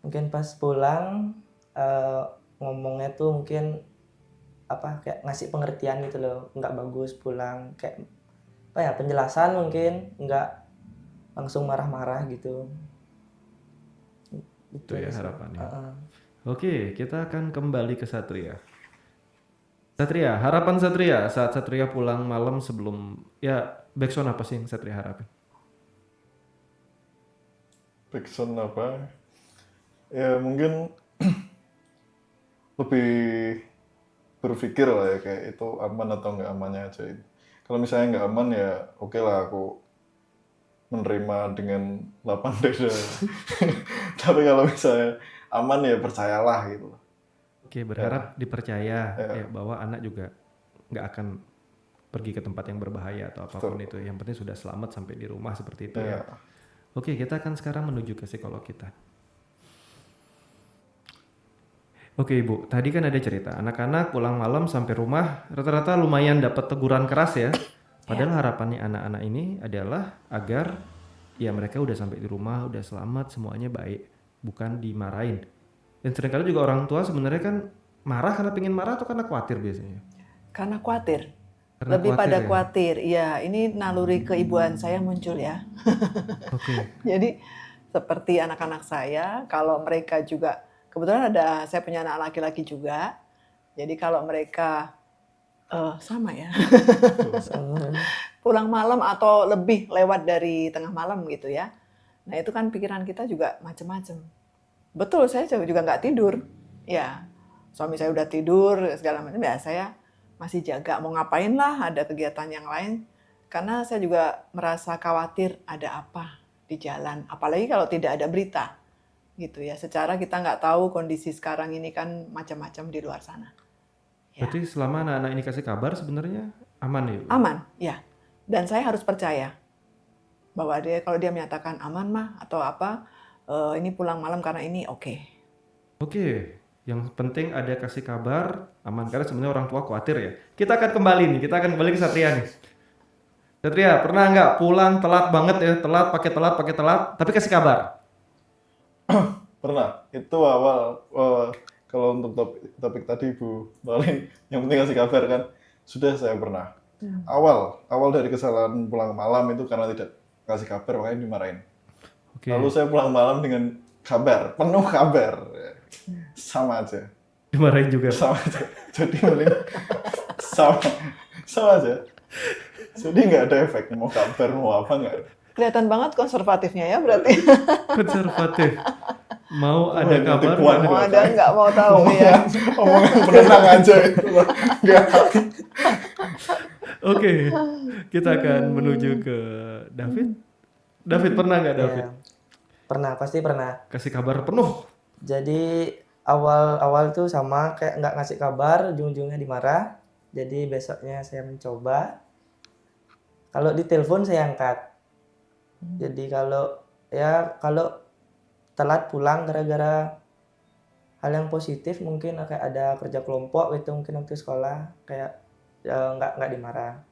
Mungkin pas pulang ngomongnya tuh mungkin apa kayak ngasih pengertian gitu loh, nggak bagus pulang kayak apa ya, penjelasan mungkin nggak langsung marah-marah gitu. Itu ya aja sih. harapannya. Oke, kita akan kembali ke Satria. Satria, harapan Satria saat Satria pulang malam sebelum ya backsound apa sih yang Satria harapin? Backsound apa? Ya mungkin lebih berpikir lah ya kayak itu aman atau nggak amannya aja. Kalau misalnya nggak aman ya oke lah aku menerima dengan lapang dada. Tapi kalau misalnya aman ya percayalah gitu. Oke, berharap dipercaya Ya. ya bahwa anak juga nggak akan pergi ke tempat yang berbahaya atau apapun itu. Yang penting sudah selamat sampai di rumah seperti itu ya. Ya. Oke, kita akan sekarang menuju ke psikolog kita. Oke Ibu, tadi kan ada cerita anak-anak pulang malam sampai rumah rata-rata lumayan dapat teguran keras ya. Padahal harapannya anak-anak ini adalah agar ya mereka udah sampai di rumah, udah selamat, semuanya baik, bukan dimarahin. Dan seringkali juga orang tua sebenarnya kan marah karena pengen marah atau karena khawatir biasanya. Karena khawatir. Karena Lebih khawatir pada ya? khawatir. Ya, ini naluri keibuan saya muncul ya. Oke, Jadi seperti anak-anak saya, kalau mereka juga kebetulan saya punya anak laki-laki juga. Jadi kalau mereka sama ya, pulang malam atau lebih lewat dari tengah malam gitu ya. Nah itu kan pikiran kita juga macem-macem. Betul, saya juga nggak tidur. Ya, suami saya udah tidur segala macam ya saya masih jaga mau ngapain lah, ada kegiatan yang lain. Karena saya juga merasa khawatir ada apa di jalan. Apalagi kalau tidak ada berita gitu ya. Secara kita nggak tahu kondisi sekarang ini kan macam-macam di luar sana. Ya. berarti selama anak-anak ini kasih kabar sebenarnya aman ya Ibu? Aman, ya. Dan saya harus percaya bahwa kalau dia menyatakan aman mah atau apa, ini pulang malam karena ini oke. Oke, yang penting ada kasih kabar aman karena sebenarnya orang tua khawatir ya. Kita akan kembali ke Satria nih. Satria, pernah nggak pulang telat banget ya, pakai telat, tapi kasih kabar? Pernah. Itu awal kalau untuk topik tadi Bu Malin yang penting kasih kabar kan sudah saya pernah. Awal dari kesalahan pulang malam itu karena tidak kasih kabar makanya dimarahin. Oke. Lalu saya pulang malam dengan kabar, penuh kabar. Sama aja. Dimarahin juga. Sama aja. Jadi mending sama aja. Jadi nggak ada efek mau kabar mau apa nggak ada. Kelihatan banget konservatifnya ya berarti. Konservatif. Mau ada Wah, kabar, tipuan. nggak Mau ada. ada nggak mau tahu ya. Omongan berenang aja itu loh. Nggak. Oke, kita akan menuju ke David. David pernah nggak David? Ya, pernah, pasti pernah. Kasih kabar penuh. Jadi awal-awal tuh sama kayak nggak ngasih kabar, ujung-ujungnya dimarah. Jadi besoknya saya mencoba. Kalau di telepon saya angkat. Jadi kalau telat pulang gara-gara hal yang positif mungkin kayak ada kerja kelompok gitu mungkin waktu sekolah kayak nggak dimarah.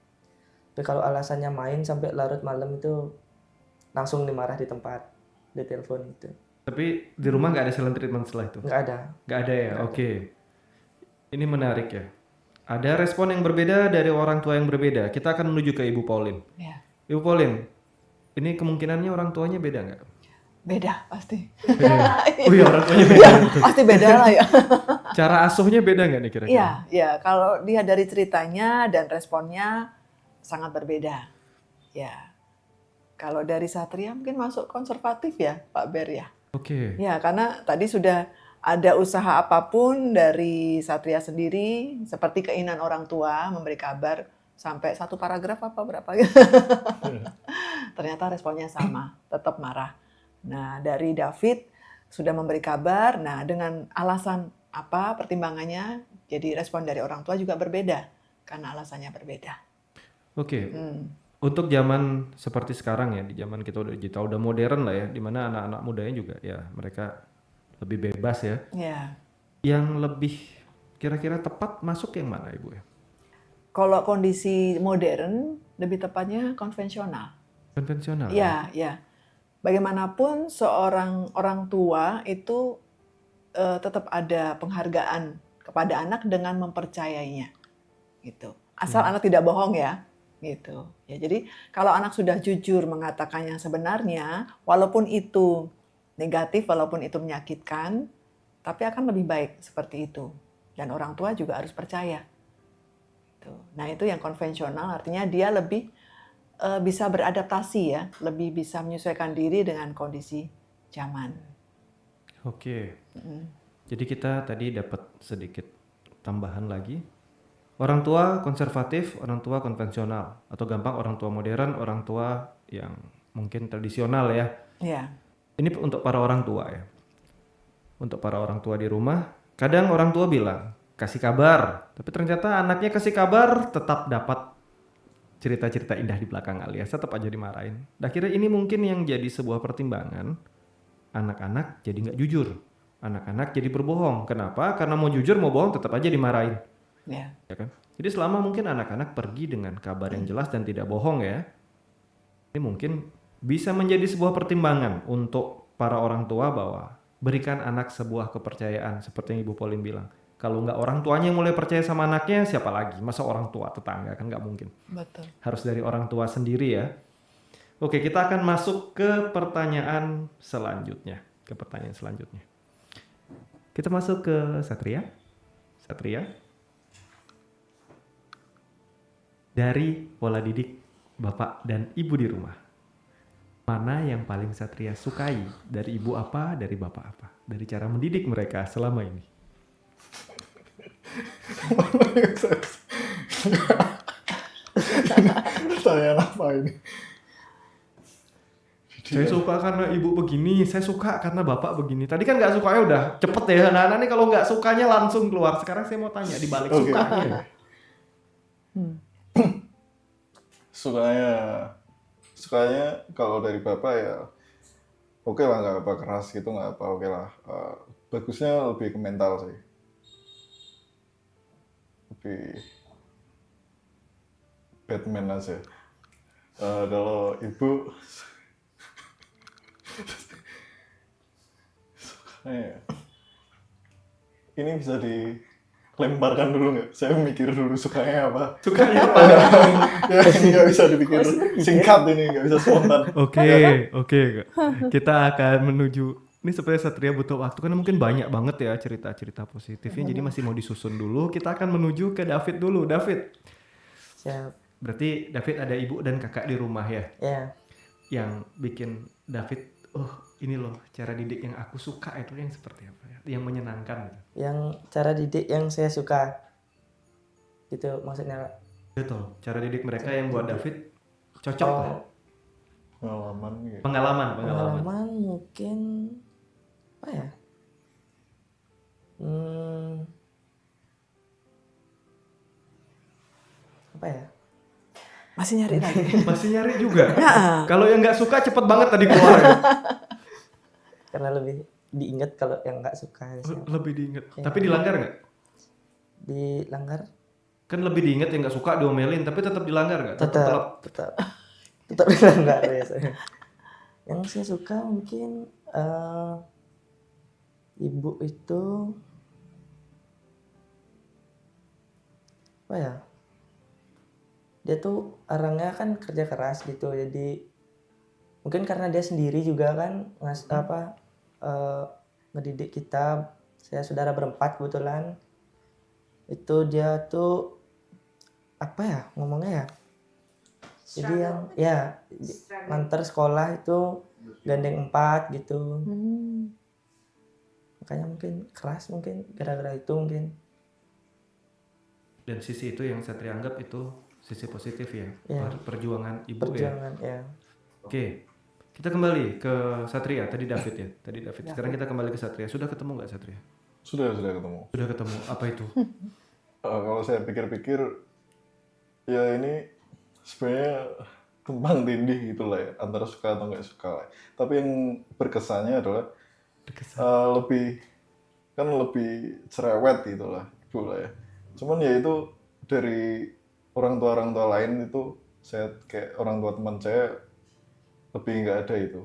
Tapi kalau alasannya main sampai larut malam itu langsung dimarah di tempat di telepon gitu. Tapi di rumah nggak ada silent treatment setelah itu? Nggak ada. Nggak ada ya? Oke. Ini menarik ya. Ada respon yang berbeda dari orang tua yang berbeda. Kita akan menuju ke Ibu Pauline. Ya, Ibu Pauline, ini kemungkinannya orang tuanya beda nggak? beda pasti. Beda. Oh iya, orang tuanya beda. Pasti beda lah ya. Cara asuhnya beda nggak nih kira-kira? Iya, ya kalau lihat dari ceritanya dan responnya sangat berbeda. Ya. Kalau dari Satria mungkin masuk konservatif ya, Pak Ber ya. Oke. Ya, karena tadi sudah ada usaha apapun dari Satria sendiri, seperti keinginan orang tua memberi kabar sampai 1 paragraf apa berapa gitu. Ternyata responnya sama, tetap marah. Nah, dari David sudah memberi kabar, nah dengan alasan apa pertimbangannya, jadi respon dari orang tua juga berbeda, karena alasannya berbeda. Oke. Untuk zaman seperti sekarang ya, di zaman kita udah digital, udah modern lah ya, dimana anak-anak mudanya juga ya mereka lebih bebas ya. Ya. Yang lebih kira-kira tepat masuk yang mana Ibu ya? Kalau kondisi modern, lebih tepatnya konvensional. Konvensional. Ya, ya. Bagaimanapun seorang orang tua itu tetap ada penghargaan kepada anak dengan mempercayainya, gitu. Asal anak tidak bohong ya, gitu. Ya, jadi kalau anak sudah jujur mengatakan yang sebenarnya, walaupun itu negatif, walaupun itu menyakitkan, tapi akan lebih baik seperti itu. Dan orang tua juga harus percaya. Gitu. Nah itu yang konvensional, artinya dia lebih bisa beradaptasi ya, lebih bisa menyesuaikan diri dengan kondisi zaman. Oke. Jadi kita tadi dapat sedikit tambahan lagi Orang tua konservatif, orang tua konvensional, atau gampang orang tua modern, orang tua yang mungkin tradisional ya. Ya. Ini untuk para orang tua ya. Untuk para orang tua di rumah, kadang orang tua bilang, kasih kabar. Tapi ternyata anaknya kasih kabar tetap dapat cerita-cerita indah di belakang alias tetap aja dimarahin. Dan akhirnya ini mungkin yang jadi sebuah pertimbangan. Anak-anak jadi nggak jujur. Anak-anak jadi berbohong. Kenapa? Karena mau jujur mau bohong tetap aja dimarahin. Ya. Ya kan? Jadi selama mungkin anak-anak pergi dengan kabar yang jelas dan tidak bohong ya, ini mungkin bisa menjadi sebuah pertimbangan untuk para orang tua bahwa berikan anak sebuah kepercayaan seperti yang Ibu Pauline bilang. Kalau nggak orang tuanya yang mulai percaya sama anaknya, siapa lagi? Masa orang tua tetangga kan nggak mungkin. Betul. Harus dari orang tua sendiri ya. Oke, kita akan masuk ke pertanyaan selanjutnya. Kita masuk ke Satria. Satria. Dari pola didik Bapak dan Ibu di rumah. Mana yang paling Satria sukai? Dari Ibu apa, dari Bapak apa? Dari cara mendidik mereka selama ini. Pertanyaan apa ini? Saya suka karena ibu begini, saya suka karena bapak begini. Tadi kan nggak sukanya udah cepet ya. Nah, ini kalau nggak sukanya langsung keluar. Sekarang saya mau tanya di balik Oke. sukanya. Sukanya kalau dari bapak ya oke lah, nggak apa keras gitu, nggak apa, oke lah. Bagusnya lebih ke mental sih, lebih Batman aja. Kalau ibu sukanya ini bisa dilemparkan dulu nggak? Saya mikir dulu sukanya apa. Sukanya apa? Ya ini nggak bisa dipikir singkat, ini nggak bisa spontan. Oke. Kita akan menuju. Ini sepertinya Satria butuh waktu karena mungkin banyak banget ya cerita-cerita positifnya. Jadi masih mau disusun dulu. Kita akan menuju ke David dulu. David. Siap. Berarti David ada ibu dan kakak di rumah ya. Ya. Yang bikin David, oh ini loh cara didik yang aku suka itu yang seperti apa ya? Yang menyenangkan. Yang cara didik yang saya suka. Gitu maksudnya. Betul. Cara didik mereka yang buat David cocok lah. Pengalaman gitu. Pengalaman. Mungkin apa ya? Apa ya? Masih nyari lagi. Masih nyari juga. Nah, Kalau yang nggak suka cepet banget tadi keluar. Karena lebih diingat kalau yang nggak suka. Lebih diinget. Ya. Tapi dilanggar nggak? Dilanggar? Kan lebih diinget yang nggak suka diomelin, tapi tetap dilanggar nggak? Tetap dilanggar biasanya. Yang saya suka mungkin ibu itu apa ya? Dia tuh orangnya kan kerja keras gitu, jadi mungkin karena dia sendiri juga kan ngedidik kita. Saya saudara berempat kebetulan. Itu dia tuh apa ya ngomongnya ya? Jadi yang ya nganter sekolah itu gandeng 4 gitu. Makanya mungkin keras, mungkin gara-gara itu mungkin. Dan sisi itu yang Satria anggap itu sisi positif ya, Ya. perjuangan ibu Perjuangan ya. ya. Oke, kita kembali ke Satria. Tadi David ya, Sekarang kita kembali ke Satria. Sudah ketemu nggak Satria? Sudah ketemu. Sudah ketemu. Apa itu? Kalau saya pikir-pikir, ya ini sebenarnya tumpang tindih gitu lah ya, antara suka atau nggak suka lah. Tapi yang berkesannya adalah lebih cerewet gitu lah, ibu lah ya. Cuman ya itu dari orang tua lain itu, saya kayak orang tua teman saya lebih nggak ada itu.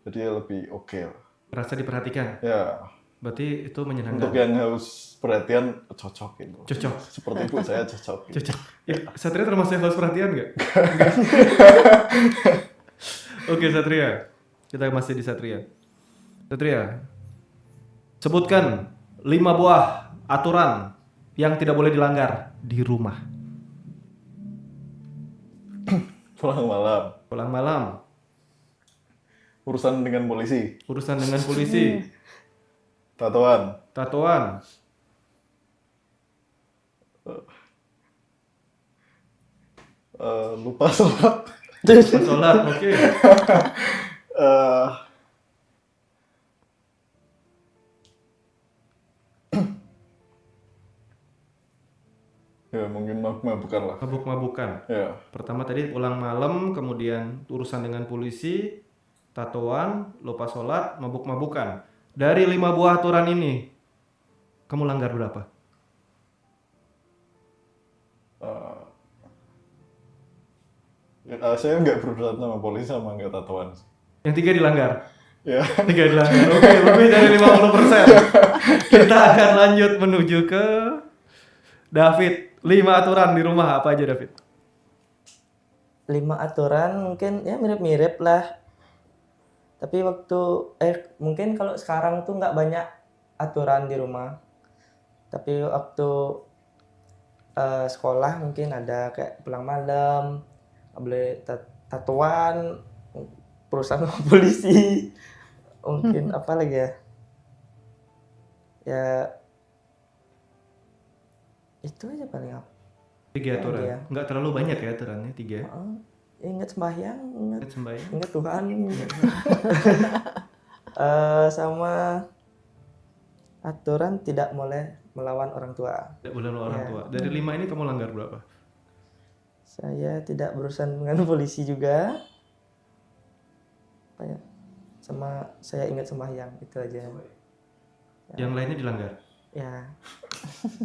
Jadi ya lebih oke lah. Merasa diperhatikan. Ya, Berarti itu menyenangkan. untuk yang haus perhatian cocok gitu. Cocok. Seperti ibu saya cocok. Gitu. Cocok. Ya, Satria termasuk yang harus perhatian nggak? Oke Satria, kita masih di Satria. Satria, sebutkan 5 buah aturan yang tidak boleh dilanggar di rumah. Pulang malam, Pulang malam, urusan dengan polisi, urusan dengan polisi, tatoan, tatoan, Lupa sholat. Sholat, oke. Eh, ya mungkin mabuk-mabukan lah. Mabuk-mabukan. Ya, Pertama tadi pulang malam, kemudian urusan dengan polisi, tatoan, lupa sholat, mabuk-mabukan. Dari 5 buah aturan ini, kamu langgar berapa? saya nggak berurusan sama polisi sama nggak tatoan. Yang 3 dilanggar. Ya, 3 dilanggar. Oke, lebih dari 50%. Kita akan lanjut menuju ke David. 5 aturan di rumah apa aja, David? 5 aturan mungkin ya mirip-mirip lah. Tapi mungkin kalau sekarang tuh nggak banyak aturan di rumah. Tapi waktu sekolah mungkin ada kayak pulang malam, nggak boleh tatoan, perusahaan sama polisi. Mungkin apa lagi ya? Ya itu aja paling apa. 3 aturan. Iya. Nggak terlalu banyak ya aturannya, 3. Ingat sembahyang, Ingat sembahyang. ingat Tuhan. Sama aturan tidak boleh melawan orang tua. Tidak boleh lawan orang Ya. tua. Dari 5 ini kamu langgar berapa? Saya tidak berurusan dengan polisi juga. Apa ya? Sama saya ingat sembahyang itu aja. Yang lainnya dilanggar. Ya,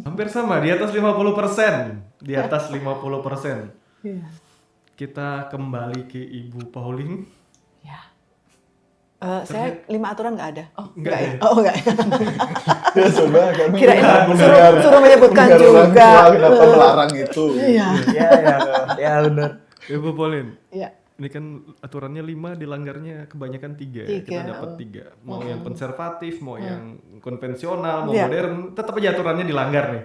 Hampir sama, di atas 50%. Di atas 50%. Iya. Kita kembali ke Ibu Pauline. Ya. Saya 5 aturan nggak ada. Oh, Nggak nggak ya? ada. Oh, nggak ya. ya coba kami Kirain mendengar suruh menyebutkan mendengar orang juga. tua kenapa melarang itu. Iya. ya benar. Ibu Pauline, Iya. ini kan aturannya 5, dilanggarnya kebanyakan 3. Tiga, Kita dapat 3. Mau yang konservatif, mau Mm. yang konvensional, mau Iya. modern, tetap aja aturannya dilanggar nih.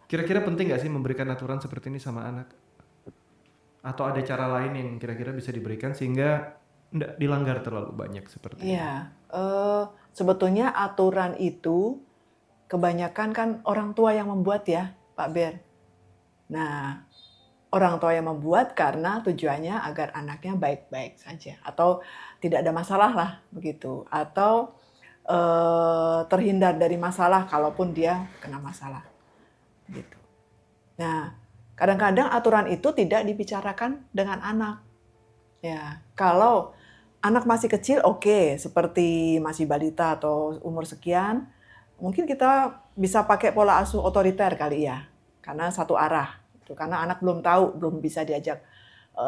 Kira-kira penting nggak sih memberikan aturan seperti ini sama anak? Atau ada cara lain yang kira-kira bisa diberikan sehingga nggak dilanggar terlalu banyak seperti ini? Iya. Sebetulnya aturan itu kebanyakan kan orang tua yang membuat ya, Pak Ber. Nah, orang tua yang membuat karena tujuannya agar anaknya baik-baik saja atau tidak ada masalah lah begitu, atau terhindar dari masalah kalaupun dia kena masalah gitu. Nah, kadang-kadang aturan itu tidak dibicarakan dengan anak. Ya, kalau anak masih kecil oke, seperti masih balita atau umur sekian, mungkin kita bisa pakai pola asuh otoriter kali ya, karena satu arah. Karena anak belum tahu, belum bisa diajak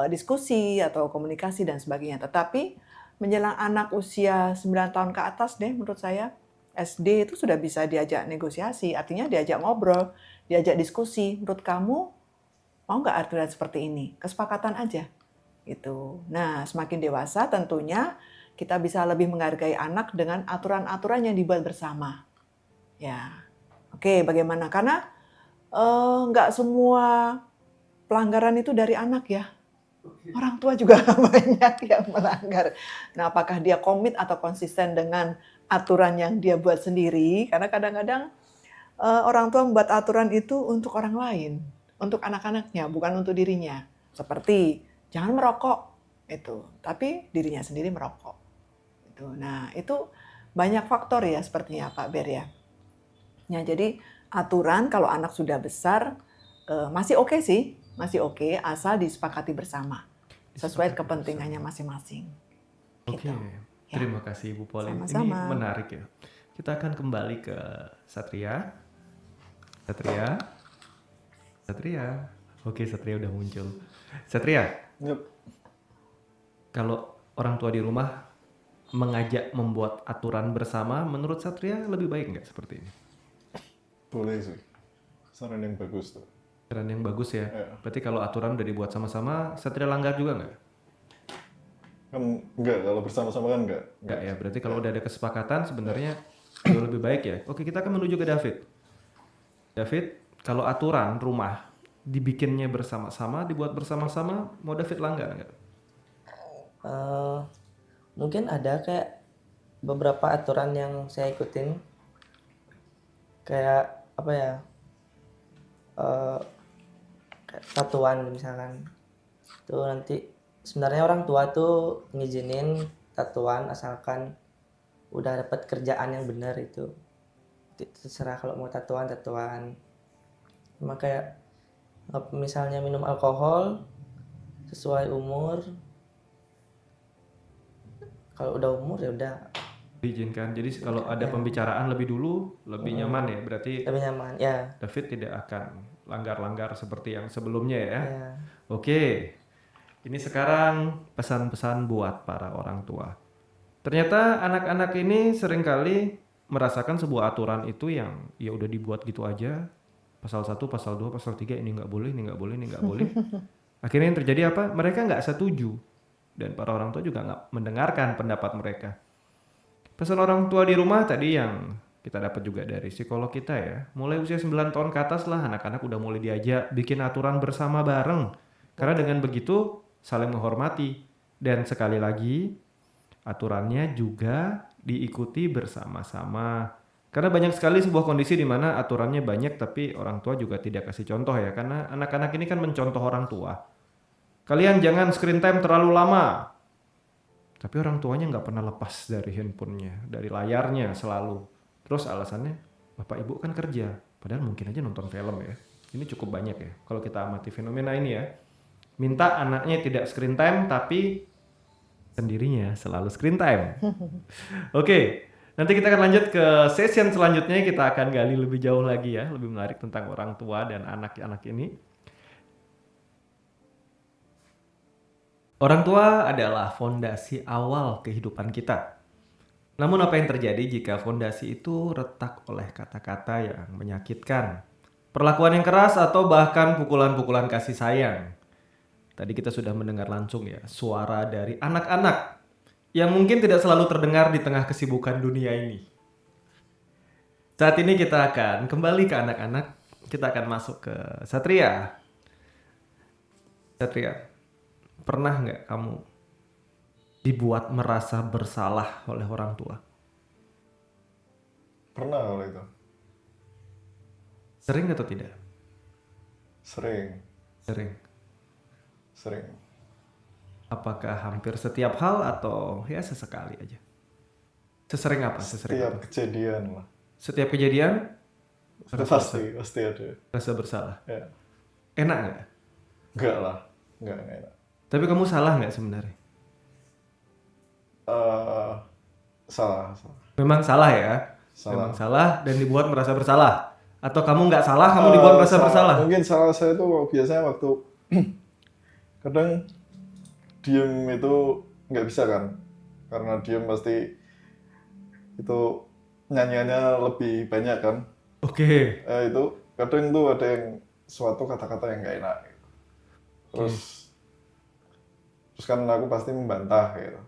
diskusi atau komunikasi dan sebagainya. Tetapi menjelang anak usia 9 tahun ke atas deh menurut saya, SD itu sudah bisa diajak negosiasi, artinya diajak ngobrol, diajak diskusi. Menurut kamu mau nggak aturan seperti ini? Kesepakatan aja. Gitu. Nah, semakin dewasa tentunya kita bisa lebih menghargai anak dengan aturan-aturan yang dibuat bersama. Ya, oke, bagaimana? Karena nggak semua pelanggaran itu dari anak ya. Orang tua juga banyak yang melanggar. Nah, apakah dia komit atau konsisten dengan aturan yang dia buat sendiri? Karena kadang-kadang orang tua membuat aturan itu untuk orang lain, untuk anak-anaknya, bukan untuk dirinya. Seperti jangan merokok itu, tapi dirinya sendiri merokok. Itu. Nah, itu banyak faktor ya sepertinya Pak Ber ya. Nah, jadi aturan kalau anak sudah besar masih oke sih, masih oke asal disepakati bersama sesuai kepentingannya masing-masing. Oke, Gitu. Ya. terima kasih Ibu Pauline. Ini Sama-sama. menarik ya. Kita akan kembali ke Satria. Satria. Oke, Satria udah muncul. Satria, Yep. kalau orang tua di rumah mengajak membuat aturan bersama, menurut Satria lebih baik nggak seperti ini? Boleh sih. Saran yang bagus tuh. Aturan yang bagus ya. Iya. Berarti kalau aturan udah dibuat sama-sama, Satria langgar juga nggak? Kan enggak, kalau bersama-sama kan enggak. Nggak ya. Berarti kalau udah ada kesepakatan sebenarnya jauh lebih baik ya. Oke, kita akan menuju ke David. David, kalau aturan rumah dibikinnya bersama-sama, dibuat bersama-sama, mau David langgar nggak? Mungkin ada kayak beberapa aturan yang saya ikutin, kayak apa ya, kayak satuan misalkan Tuh nanti sebenarnya orang tua tuh ngizinin tatoan asalkan udah dapat kerjaan yang benar itu. Terserah kalau mau tatoan. Cuma kayak misalnya minum alkohol sesuai umur. Kalau udah umur ya udah Diizinkan. Jadi kalau ada pembicaraan lebih dulu, lebih nyaman ya. Berarti lebih nyaman. Ya, David tidak akan langgar-langgar seperti yang sebelumnya ya. ya. Oke. Ini sekarang pesan-pesan buat para orang tua. Ternyata anak-anak ini seringkali merasakan sebuah aturan itu yang ya udah dibuat gitu aja. Pasal 1, pasal 2, pasal 3 ini nggak boleh, ini nggak boleh, ini nggak boleh. Akhirnya yang terjadi apa? Mereka nggak setuju. Dan para orang tua juga nggak mendengarkan pendapat mereka. Pesan orang tua di rumah tadi yang kita dapat juga dari psikolog kita ya. Mulai usia 9 tahun ke atas lah anak-anak udah mulai diajak bikin aturan bersama bareng. Karena dengan begitu saling menghormati. Dan sekali lagi aturannya juga diikuti bersama-sama. Karena banyak sekali sebuah kondisi di mana aturannya banyak tapi orang tua juga tidak kasih contoh ya. Karena anak-anak ini kan mencontoh orang tua. Kalian jangan screen time terlalu lama. Tapi orang tuanya nggak pernah lepas dari handphonenya, dari layarnya selalu. Terus alasannya, bapak ibu kan kerja. Padahal mungkin aja nonton film ya. Ini cukup banyak ya. Kalau kita amati fenomena ini ya. Minta anaknya tidak screen time tapi sendirinya selalu screen time. Oke, nanti kita akan lanjut ke session selanjutnya. Kita akan gali lebih jauh lagi ya. Lebih menarik tentang orang tua dan anak-anak ini. Orang tua adalah fondasi awal kehidupan kita. Namun apa yang terjadi jika fondasi itu retak oleh kata-kata yang menyakitkan, perlakuan yang keras atau bahkan pukulan-pukulan kasih sayang? Tadi kita sudah mendengar langsung ya suara dari anak-anak yang mungkin tidak selalu terdengar di tengah kesibukan dunia ini. Saat ini kita akan kembali ke anak-anak. Kita akan masuk ke Satria. Satria, pernah nggak kamu dibuat merasa bersalah oleh orang tua? Pernah kalau itu. Sering atau tidak? Sering. Apakah hampir setiap hal atau ya sesekali aja? Sesering apa? Setiap kejadian lah. Setiap kejadian? Pasti ada. Rasa bersalah. Ya. Enak nggak? Enggak lah. Enggak enak. Tapi kamu salah nggak sebenarnya? Salah. Memang salah ya? Salah. Memang salah dan dibuat merasa bersalah? Atau kamu nggak salah, kamu dibuat merasa bersalah? Mungkin salah saya itu biasanya waktu kadang diem itu nggak bisa kan, karena diem pasti itu nyanyiannya lebih banyak kan. Oke. Itu kadang tuh ada yang suatu kata-kata yang nggak enak gitu. Terus kan aku pasti membantah gitu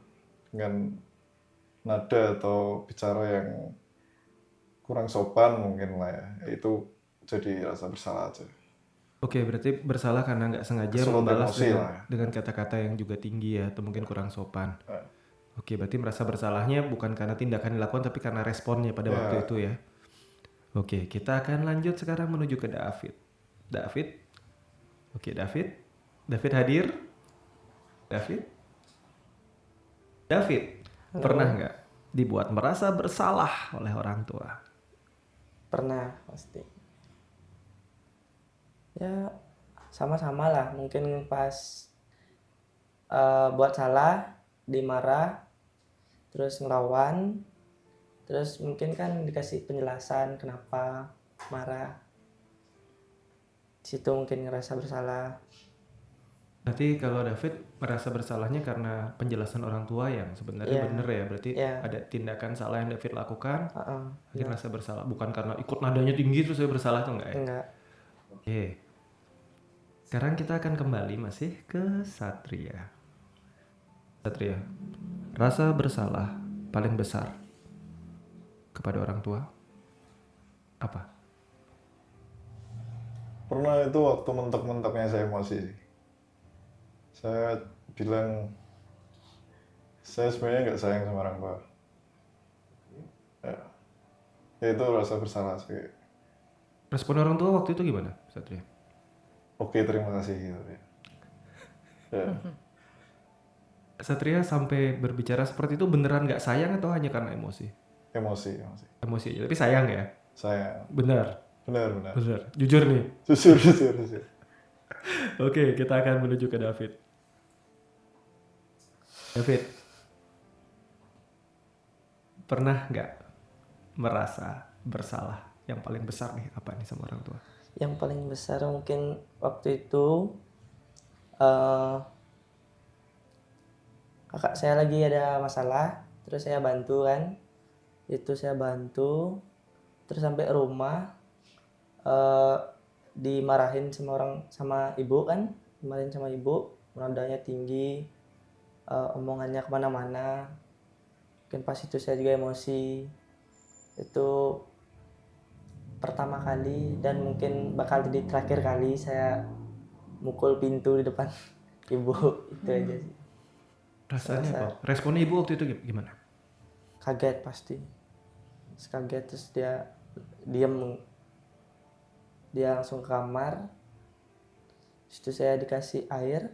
dengan nada atau bicara yang kurang sopan mungkin lah ya. Itu jadi rasa bersalah aja. Oke, berarti bersalah karena nggak sengaja Kesulut membalas emosi lah ya. dengan kata-kata yang juga tinggi ya, atau mungkin kurang sopan. Ya. Oke, berarti merasa bersalahnya bukan karena tindakan dilakukan, tapi karena responnya pada waktu itu ya. Oke, kita akan lanjut sekarang menuju ke David. David? Oke, David. David hadir? David? David, pernah nggak dibuat merasa bersalah oleh orang tua? Pernah pasti. Ya sama-sama lah, mungkin pas buat salah dimarah, terus ngelawan, terus mungkin kan dikasih penjelasan kenapa marah. Situ mungkin ngerasa bersalah. Berarti kalau David merasa bersalahnya karena penjelasan orang tua yang sebenarnya benar ya, berarti ada tindakan salah yang David lakukan, akhirnya merasa bersalah, bukan karena ikut nadanya tinggi terus saya bersalah tuh enggak ya? Enggak. Oke. Sekarang kita akan kembali masih ke Satria. Satria, rasa bersalah paling besar kepada orang tua apa? Pernah itu waktu mentok-mentoknya saya emosi sih. Saya bilang saya sebenarnya nggak sayang sama orang tua. Ya itu rasa bersalah sih. Respon orang tua waktu itu gimana, Satria? Oke, terima kasih gitu ya. Ya. Satria sampai berbicara seperti itu beneran nggak sayang atau hanya karena emosi? Emosi. Emosi aja, tapi sayang ya? Saya Benar. benar. Jujur nih. Jujur. Oke, kita akan menuju ke David. David, pernah nggak merasa bersalah? Yang paling besar nih apa nih sama orang tua? Yang paling besar mungkin waktu itu eh, kakak saya lagi ada masalah, terus saya bantu kan. Itu saya bantu, terus sampai rumah eh, dimarahin sama ibu kan, dimarahin sama ibu, nadanya tinggi, omongannya kemana-mana. Mungkin pas itu saya juga emosi. Itu pertama kali dan mungkin bakal jadi terakhir kali saya mukul pintu di depan ibu. Itu aja sih. Rasanya apa? Responnya ibu waktu itu gimana? Kaget pasti. Terus kaget, terus dia diam, dia langsung ke kamar. Situ saya dikasih air,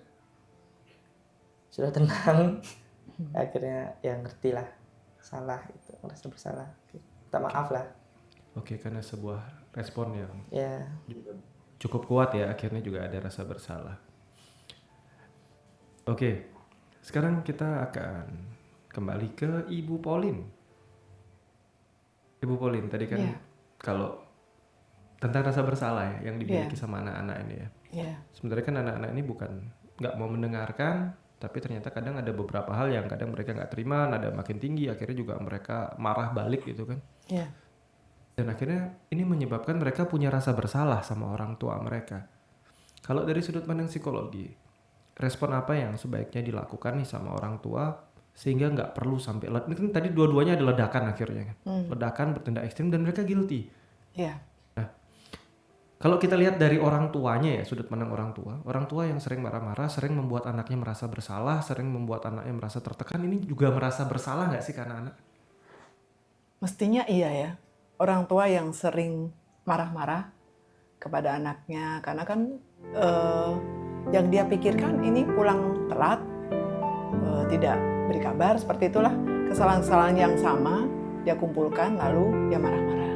sudah tenang. Akhirnya ya ngerti lah, salah itu, merasa bersalah, minta maaf lah. Oke, karena sebuah respon yang Ya, cukup kuat ya, akhirnya juga ada rasa bersalah. Oke, sekarang kita akan kembali ke Ibu Pauline. Ibu Pauline, tadi kan Iya. kalau tentang rasa bersalah ya yang dimiliki sama anak-anak ini ya. Iya. Sebenarnya kan anak-anak ini bukan nggak mau mendengarkan, tapi ternyata kadang ada beberapa hal yang kadang mereka nggak terima, nada makin tinggi, akhirnya juga mereka marah balik gitu kan. Iya. Dan akhirnya ini menyebabkan mereka punya rasa bersalah sama orang tua mereka. Kalau dari sudut pandang psikologi, respon apa yang sebaiknya dilakukan nih sama orang tua sehingga nggak perlu sampai ini kan tadi dua-duanya ada ledakan akhirnya kan. Ledakan bertindak ekstrim dan mereka guilty. Iya. Kalau kita lihat dari orang tuanya ya, sudut pandang orang tua yang sering marah-marah, sering membuat anaknya merasa bersalah, sering membuat anaknya merasa tertekan, ini juga merasa bersalah nggak sih karena anak? Mestinya iya ya. Orang tua yang sering marah-marah kepada anaknya karena kan yang dia pikirkan ini pulang telat, tidak beri kabar, seperti itulah kesalahan-kesalahan yang sama dia kumpulkan lalu dia marah-marah.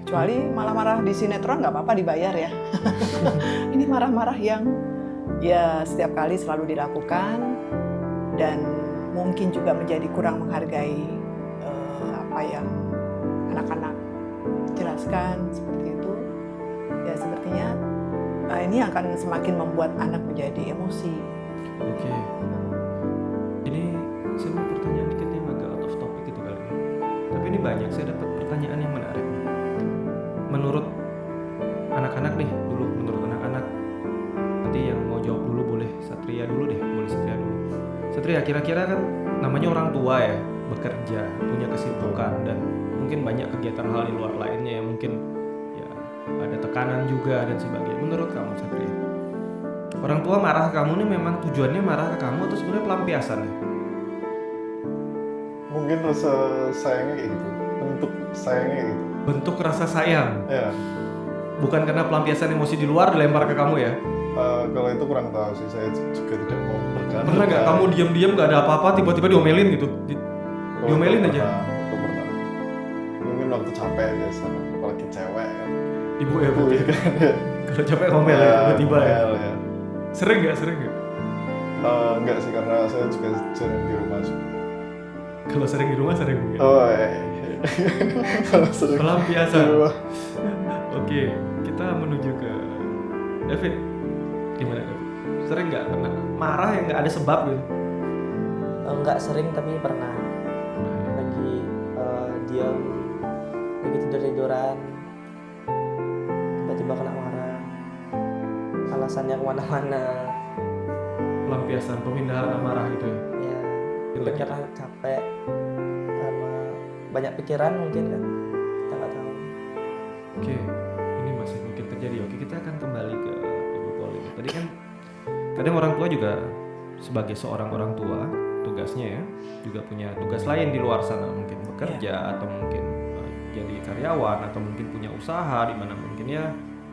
Kecuali malah marah di sinetron nggak apa-apa dibayar ya. Ini marah-marah yang ya setiap kali selalu dilakukan dan mungkin juga menjadi kurang menghargai apa yang anak-anak jelaskan seperti itu. Ya sepertinya ini akan semakin membuat anak menjadi emosi. Oke. Ini saya mau pertanyaan dikit yang agak out of topic gitu kali ya. Tapi ini banyak, saya dapat pertanyaan yang menarik. Menurut anak-anak nih, menurut anak-anak. Nanti yang mau jawab dulu boleh Satria dulu deh, Satria, kira-kira kan namanya orang tua ya, bekerja, punya kesibukan dan mungkin banyak kegiatan hal di luar lainnya yang mungkin ya ada tekanan juga dan sebagainya. Menurut kamu Satria, orang tua marah ke kamu nih memang tujuannya marah ke kamu atau sebenarnya pelampiasan ya? Mungkin rasa sayangnya kayak gitu, bentuk sayangnya kayak gitu. Bentuk rasa sayang, Ya, bukan karena pelampiasan emosi di luar dilempar ke kamu ya? kalau itu kurang tahu sih, saya juga tidak mau berkata. Pernah nggak kamu diam-diam nggak ada apa-apa tiba-tiba diomelin gitu? Diomelin aja? Itu pernah. Mungkin waktu capek biasa, apalagi cewek kan. Ibu ya, Ibu berarti. ya kan. Ya. Kalau capek ngomel ya, tiba-tiba ya. ngomel, ya. Sering nggak? Enggak sih, karena saya juga jarang di rumah sih. Kalau sering di rumah sering nggak? Oh, kalau sering Pelampiasan. di rumah. Oke, kita menuju ke David. Gimana David? Sering nggak kena marah yang nggak ada sebab gitu? nggak sering tapi pernah. Lagi diam, lagi tidur-tiduran, tiba-tiba kena marah, alasannya kemana-mana. Pelampiasan, pemindahan amarah gitu ya? Ya, Jelek. karena capek, sama banyak pikiran mungkin kan, kita nggak tahu. Oke, ini masih mungkin terjadi. Oke, kita akan kembali ke Ibu Pauline. Tadi kan kadang orang tua juga sebagai seorang orang tua tugasnya ya juga punya tugas lain di luar sana, mungkin bekerja atau mungkin jadi karyawan atau mungkin punya usaha di mana mungkin ya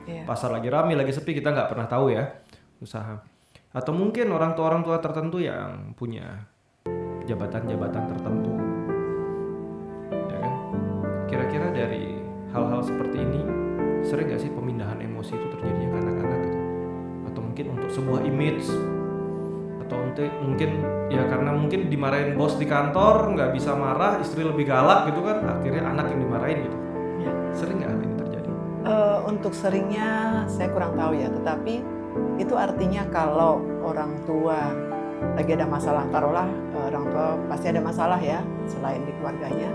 Iya. pasar lagi ramai lagi sepi, kita nggak pernah tahu ya usaha. Atau mungkin orang tua tertentu yang punya jabatan-jabatan tertentu, ya kan? Kira-kira dari hal-hal seperti ini sering nggak sih pemindahan emosi itu terjadinya ke anak-anak gitu? Atau mungkin untuk sebuah image, atau mungkin ya karena mungkin dimarahin bos di kantor nggak bisa marah, istri lebih galak gitu kan, akhirnya anak yang dimarahin gitu. Ya. Sering nggak hal ini terjadi? Untuk seringnya saya kurang tahu ya, tetapi itu artinya kalau orang tua lagi ada masalah, taruhlah orang tua pasti ada masalah ya selain di keluarganya.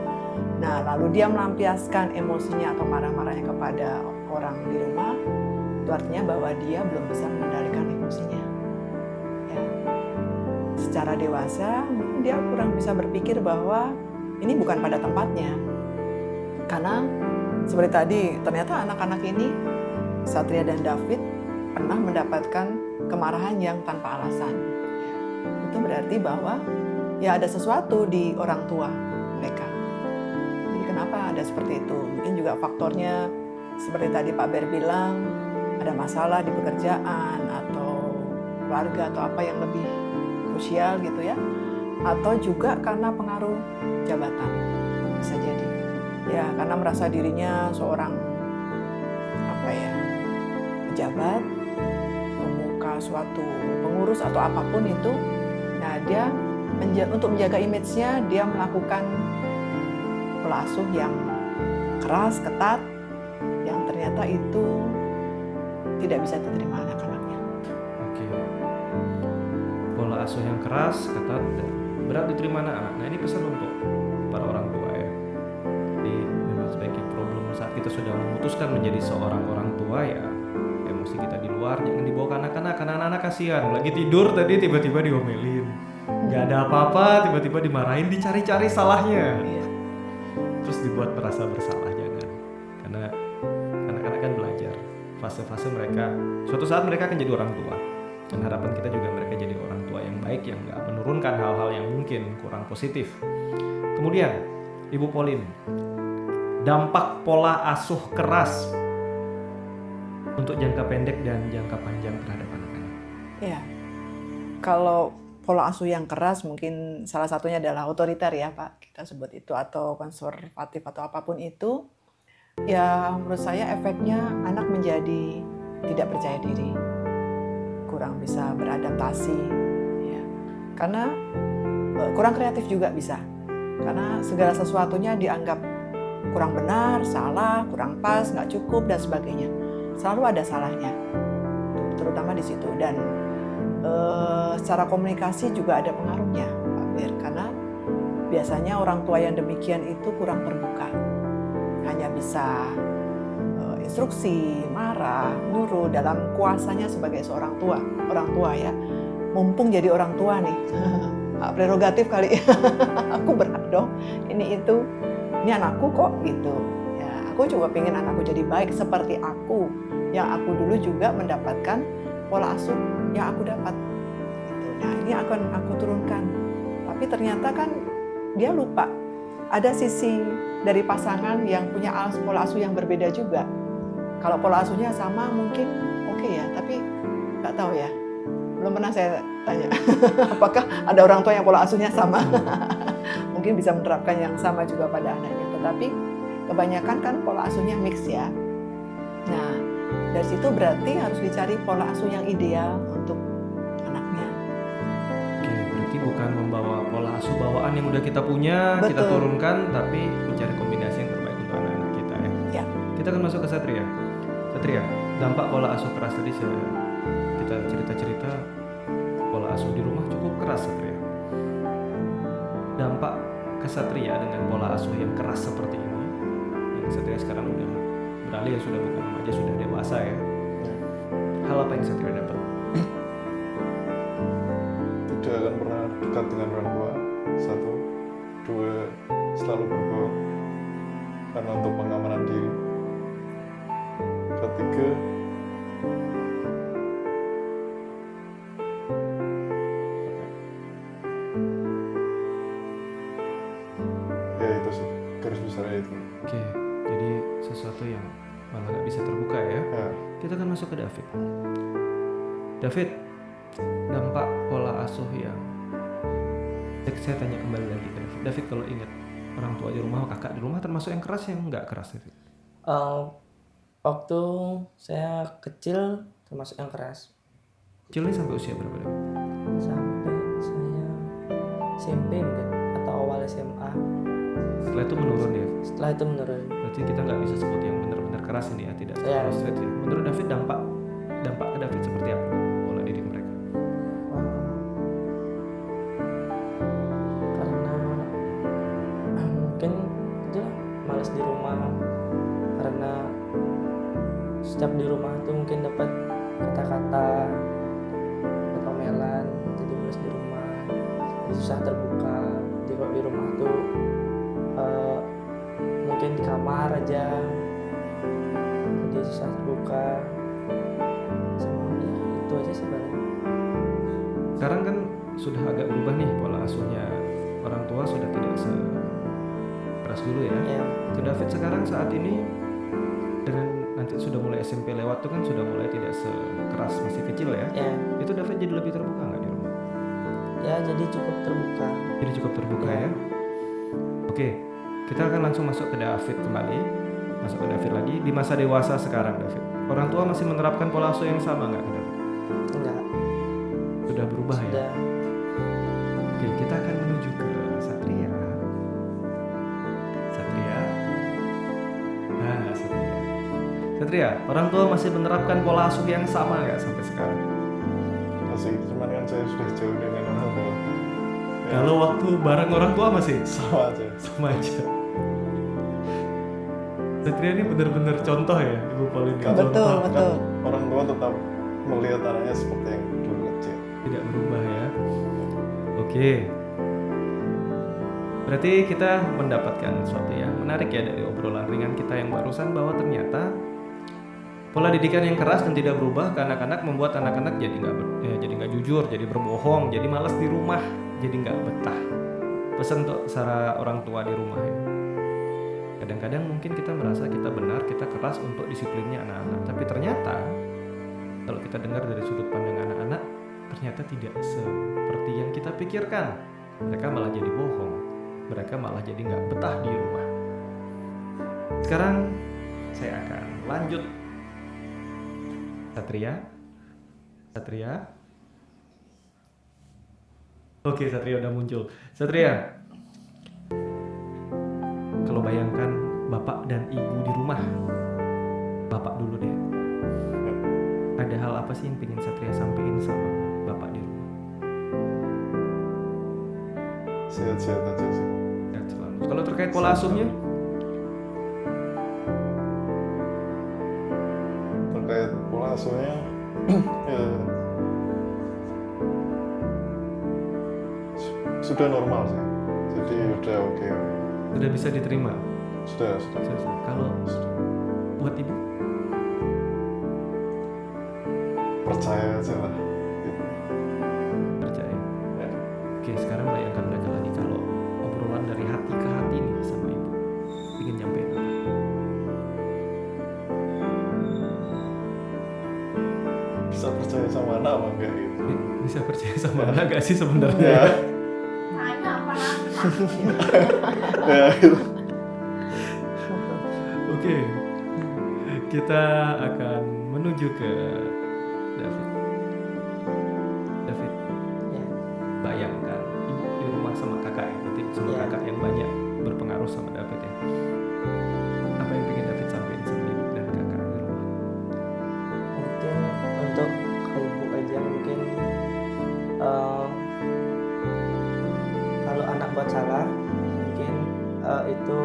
Nah, lalu dia melampiaskan emosinya atau marah-marahnya kepada orang di rumah, itu artinya bahwa dia belum bisa mengendalikan emosinya. Ya. Secara dewasa, dia kurang bisa berpikir bahwa ini bukan pada tempatnya. Karena seperti tadi, ternyata anak-anak ini, Satria dan David, pernah mendapatkan kemarahan yang tanpa alasan. Itu berarti bahwa ya ada sesuatu di orang tua mereka. Jadi kenapa ada seperti itu? Mungkin juga faktornya seperti tadi Pak Ber bilang, ada masalah di pekerjaan atau keluarga atau apa yang lebih krusial gitu ya. Atau juga karena pengaruh jabatan, bisa jadi. Ya, karena merasa dirinya seorang pejabat, pemuka suatu pengurus atau apapun itu. Nah, dia untuk menjaga image-nya, dia melakukan pola asuh yang keras, ketat, yang ternyata itu tidak bisa diterima anak-anaknya. Oke. Pola asuh yang keras, ketat, dan berat diterima anak-anak. Nah, ini pesan untuk para orang tua ya. Jadi memang sebagai problem saat kita sudah memutuskan menjadi seorang orang tua ya, emosi kita di luar jangan dibawa ke anak-anak, karena anak-anak kasihan. Lagi tidur tadi tiba-tiba diomelin, nggak ada apa-apa, tiba-tiba dimarahin, dicari-cari salahnya, Iya. terus dibuat merasa bersalah. Jangan, karena anak-anak kan belajar fase-fase mereka, suatu saat mereka akan jadi orang tua, dan harapan kita juga mereka jadi orang tua yang baik, yang nggak menurunkan hal-hal yang mungkin kurang positif. Kemudian Ibu Pauline, dampak pola asuh keras untuk jangka pendek dan jangka panjang terhadap anak-anak. Ya, kalau pola asuh yang keras mungkin salah satunya adalah otoriter ya Pak, kita sebut itu, atau konservatif atau apapun itu. Ya menurut saya efeknya anak menjadi tidak percaya diri, kurang bisa beradaptasi, ya. Karena kurang kreatif juga bisa, karena segala sesuatunya dianggap kurang benar, salah, kurang pas, nggak cukup dan sebagainya. Selalu ada salahnya, terutama di situ. Dan secara komunikasi juga ada pengaruhnya, Pak Bir, karena biasanya orang tua yang demikian itu kurang terbuka, hanya bisa instruksi, marah, nyuruh dalam kuasanya sebagai seorang tua, orang tua ya. Mumpung jadi orang tua nih, hak prerogatif kali, aku berhak dong, ini itu, ini anakku kok gitu. Aku juga pengen anakku jadi baik seperti aku, yang aku dulu juga mendapatkan pola asuh yang aku dapat. Gitu. Nah, ini akan aku turunkan. Tapi ternyata kan dia lupa. Ada sisi dari pasangan yang punya pola asuh yang berbeda juga. Kalau pola asuhnya sama mungkin oke ya, tapi nggak tahu ya. Belum pernah saya tanya apakah ada orang tua yang pola asuhnya sama. Mungkin bisa menerapkan yang sama juga pada anaknya. Tetapi kebanyakan kan pola asuhnya mix ya. Nah, dari situ berarti harus dicari pola asuh yang ideal untuk anaknya. Oke, berarti bukan membawa pola asuh bawaan yang udah kita punya, kita Betul. turunkan, tapi mencari kombinasi yang terbaik untuk anak-anak kita ya. Ya. Kita akan masuk ke Satria. Satria, dampak pola asuh keras tadi kita cerita-cerita pola asuh di rumah cukup keras, Satria. Dampak ke Satria dengan pola asuh yang keras seperti ini, yang Satria sekarang udah beralih ya, sudah bukan remaja, sudah dewasa ya. Hal apa yang Satria dapat? Tidak akan pernah dekat dengan orang tua. 1, 2, selalu berbohong karena untuk pengamanan diri. 3, ya itu sih garis besarnya itu. Oke, jadi sesuatu yang malah nggak bisa terbuka ya. Ya, Kita akan masuk ke David. David, dampak pola asuh yang saya tanya kembali lagi ke David. David, kalau ingat orang tua di rumah, kakak di rumah termasuk yang keras yang nggak keras, David? Waktu saya kecil termasuk yang keras. Kecilnya sampai usia berapa, David? Sampai saya SMP mungkin atau awal SMA. Setelah itu menurun ya. Setelah itu menurun. Berarti kita nggak bisa sebut yang benar-benar keras ini ya, tidak Iya. terlalu straight ya. Menurut David dampak ke David seperti apa pola didik mereka? Karena mungkin itu malas di rumah, karena setiap di rumah tuh mungkin dapat kata-kata, dapat omelan, jadi malas di rumah, jadi susah terbuka. Jadi kalau di rumah tuh mungkin di kamar aja, jadi susah terbuka. Sama ya itu aja sebenarnya. Sekarang kan sudah agak berubah nih pola asuhnya, orang tua sudah tidak sekeras dulu ya. Ya, Ke David sekarang saat ini dengan nanti sudah mulai SMP lewat tuh kan sudah mulai tidak sekeras masih kecil ya. ya, Itu David jadi lebih terbuka nggak di rumah? ya jadi cukup terbuka. Jadi cukup terbuka ya. Oke, kita akan langsung masuk ke David kembali. Masuk ke David lagi di masa dewasa sekarang, David. Orang tua masih menerapkan pola asuh yang sama nggak ke David? Enggak, Sudah berubah ya. sudah. Oke, kita akan menuju ke Satria. Satria. Nah, Satria. Satria, orang tua masih menerapkan pola asuh yang sama nggak sampai sekarang? Masih, cuman kan saya sudah jauh dengan orang tua. Ya, Kalau waktu bareng orang tua masih sama aja. sama aja. Satria ini benar-benar contoh ya, Ibu Pauline. Kan- Betul, Contoh, betul. Orang tua tetap melihat anaknya seperti yang dulu kecil. tidak berubah ya. Oke. Berarti kita mendapatkan sesuatu yang menarik ya dari obrolan ringan kita yang barusan, bahwa ternyata pola didikan yang keras dan tidak berubah ke anak-anak membuat anak-anak jadi nggak jujur, jadi berbohong, jadi malas di rumah, jadi nggak betah. Pesan untuk para orang tua di rumah ya. Kadang-kadang mungkin kita merasa kita benar, kita keras untuk disiplinnya anak-anak, tapi ternyata kalau kita dengar dari sudut pandang anak-anak, ternyata tidak seperti yang kita pikirkan. Mereka malah jadi bohong, mereka malah jadi nggak betah di rumah. Sekarang saya akan lanjut. Satria. Oke, Satria udah muncul. Satria, kalau bayangkan bapak dan ibu di rumah, bapak dulu deh. Ada hal apa sih yang pengen Satria sampein sama bapak di rumah? Sehat-sehat aja sih. Sehat selalu. Kalau terkait pola asuhnya, Terkait pola asuhnya, ya sudah normal sih. Jadi udah oke. sudah bisa diterima. Sudah. Kalau buat ibu, Percaya aja lah. Gitu. percaya. Ya. Oke, sekarang bayangkan mereka lagi kalau obrolan dari hati ke hati nih sama ibu, ingin nyampein apa? Bisa percaya sama anak apa enggak gitu. Bisa percaya sama anak gak sih sebenarnya? Ya. Tanya apa nanya? Ya gitu. Oke, kita akan menuju ke David. Ya, Bayangkan ibu di rumah sama kakak ya, berarti sama Iya. kakak yang banyak berpengaruh sama David ya. Apa yang pengen David sampaikan sama ibu dan kakak di rumah? mungkin untuk ke ibu aja mungkin kalau anak buat salah mungkin itu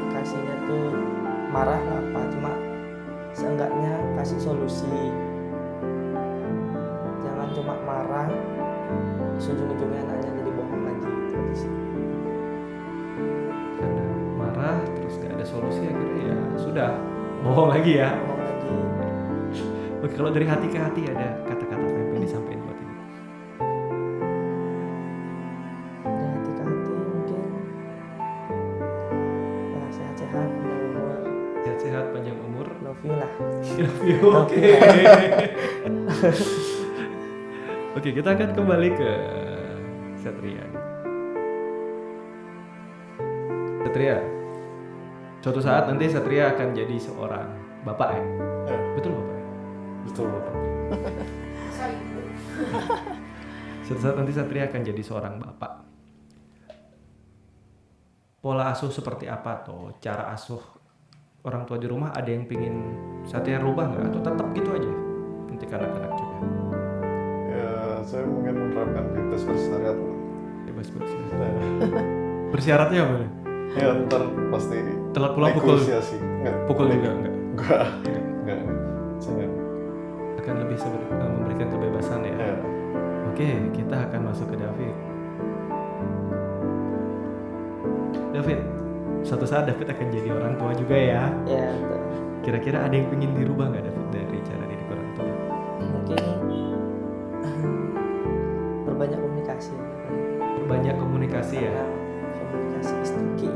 kasihnya tuh marah lah apa, cuma seenggaknya kasih solusi, jangan cuma marah ujung-ujungnya anaknya jadi bohong lagi gitu aja sih. Karena marah terus gak ada solusi, akhirnya ya sudah bohong lagi ya. Bohong lagi. Oke, kalau dari hati ke hati ada kata-kata apa yang pengen disampaikan buat ibu? Dari hati ke hati mungkin ya sehat-sehat, panjang umur, Sehat-sehat, panjang umur. love you lah. Love you. Oke. Oke, kita akan kembali ke Satria. Satria, suatu saat nanti Satria akan jadi seorang bapak ya? Ya, Betul bapak ya? betul Bapak. Masa ibu. Suatu saat nanti Satria akan jadi seorang bapak. Pola asuh seperti apa atau cara asuh orang tua di rumah ada yang pingin Satria rubah nggak? Atau tetap gitu aja nanti ke anak-anak juga? Ya, saya mungkin menerapkan bebas bersyariat lah. Bebas bersyarat. Nah, Bersyaratnya apa? ya ntar pasti Telat pulang pukul negosiasi. Enggak. juga enggak? Enggak. Jangan. Akan lebih memberikan kebebasan ya. Ya. Oke, kita akan masuk ke David. David, suatu saat David akan jadi orang tua juga ya. Ya, betul. Kira-kira ada yang ingin dirubah nggak David dari cara didik orang tua? Mungkin perbanyak komunikasi. Banyak komunikasi ya. Karena komunikasi is the key.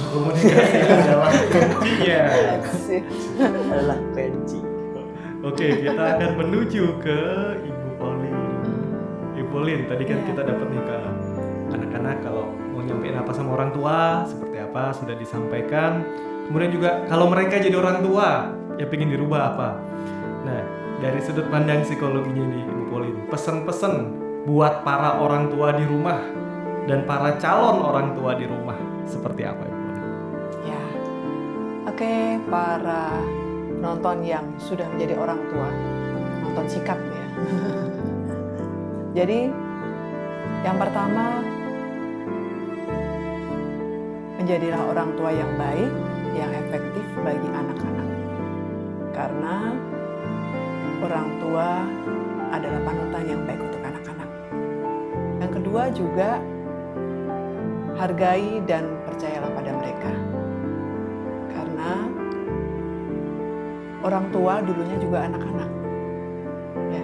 Komunikasi adalah kuncinya. Asik. Adalah kunci. Oke, kita akan menuju ke Ibu Pauline. Ibu Pauline, tadi kan Iya. kita dapat nih ke anak-anak kalau mau nyampein apa sama orang tua, seperti apa sudah disampaikan. Kemudian juga kalau mereka jadi orang tua, ya pengen dirubah apa. Nah, dari sudut pandang psikologinya nih Ibu Pauline, pesan-pesan buat para orang tua di rumah dan para calon orang tua di rumah seperti apa Ibu Pauline? Ya. Oke, para penonton yang sudah menjadi orang tua, nonton sikap ya. Jadi, yang pertama, menjadilah orang tua yang baik, yang efektif bagi anak-anak. Karena orang tua adalah panutan yang baik untuk anak-anak. Yang kedua juga, hargai dan percayalah pada mereka. Karena orang tua dulunya juga anak-anak. Ya,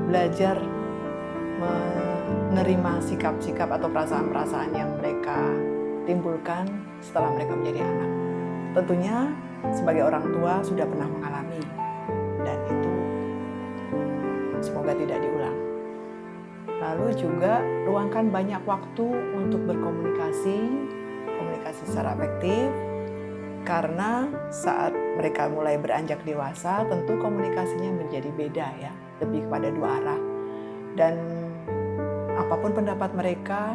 belajar menerima sikap-sikap atau perasaan-perasaan yang mereka timbulkan setelah mereka menjadi anak. Tentunya sebagai orang tua sudah pernah mengalami dan itu semoga tidak diulang. Lalu juga luangkan banyak waktu untuk berkomunikasi, komunikasi secara efektif, karena saat mereka mulai beranjak dewasa tentu komunikasinya menjadi beda ya, lebih kepada dua arah. Dan apapun pendapat mereka,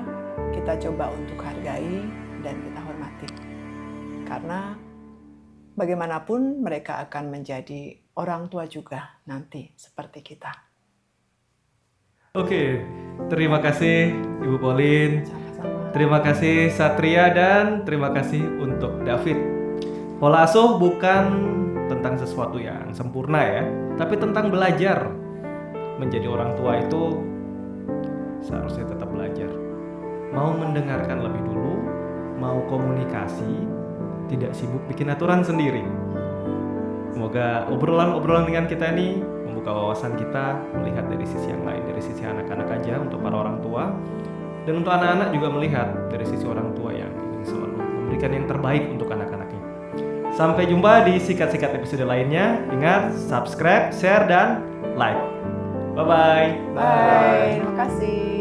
kita coba untuk hargai dan kita hormati. Karena bagaimanapun mereka akan menjadi orang tua juga nanti seperti kita. Oke, terima kasih Ibu Pauline. Sama-sama. Terima kasih Satria dan terima kasih untuk David. Pola asuh bukan tentang sesuatu yang sempurna ya, tapi tentang belajar. Menjadi orang tua itu seharusnya tetap belajar. Mau mendengarkan lebih dulu, mau komunikasi, tidak sibuk bikin aturan sendiri. Semoga obrolan-obrolan dengan kita ini membuka wawasan kita, melihat dari sisi yang lain, dari sisi anak-anak aja untuk para orang tua. Dan untuk anak-anak juga melihat dari sisi orang tua yang ingin selalu memberikan yang terbaik untuk anak-anaknya. Sampai jumpa di sikat-sikat episode lainnya. Ingat, subscribe, share, dan like. Bye-bye. Bye. Terima kasih.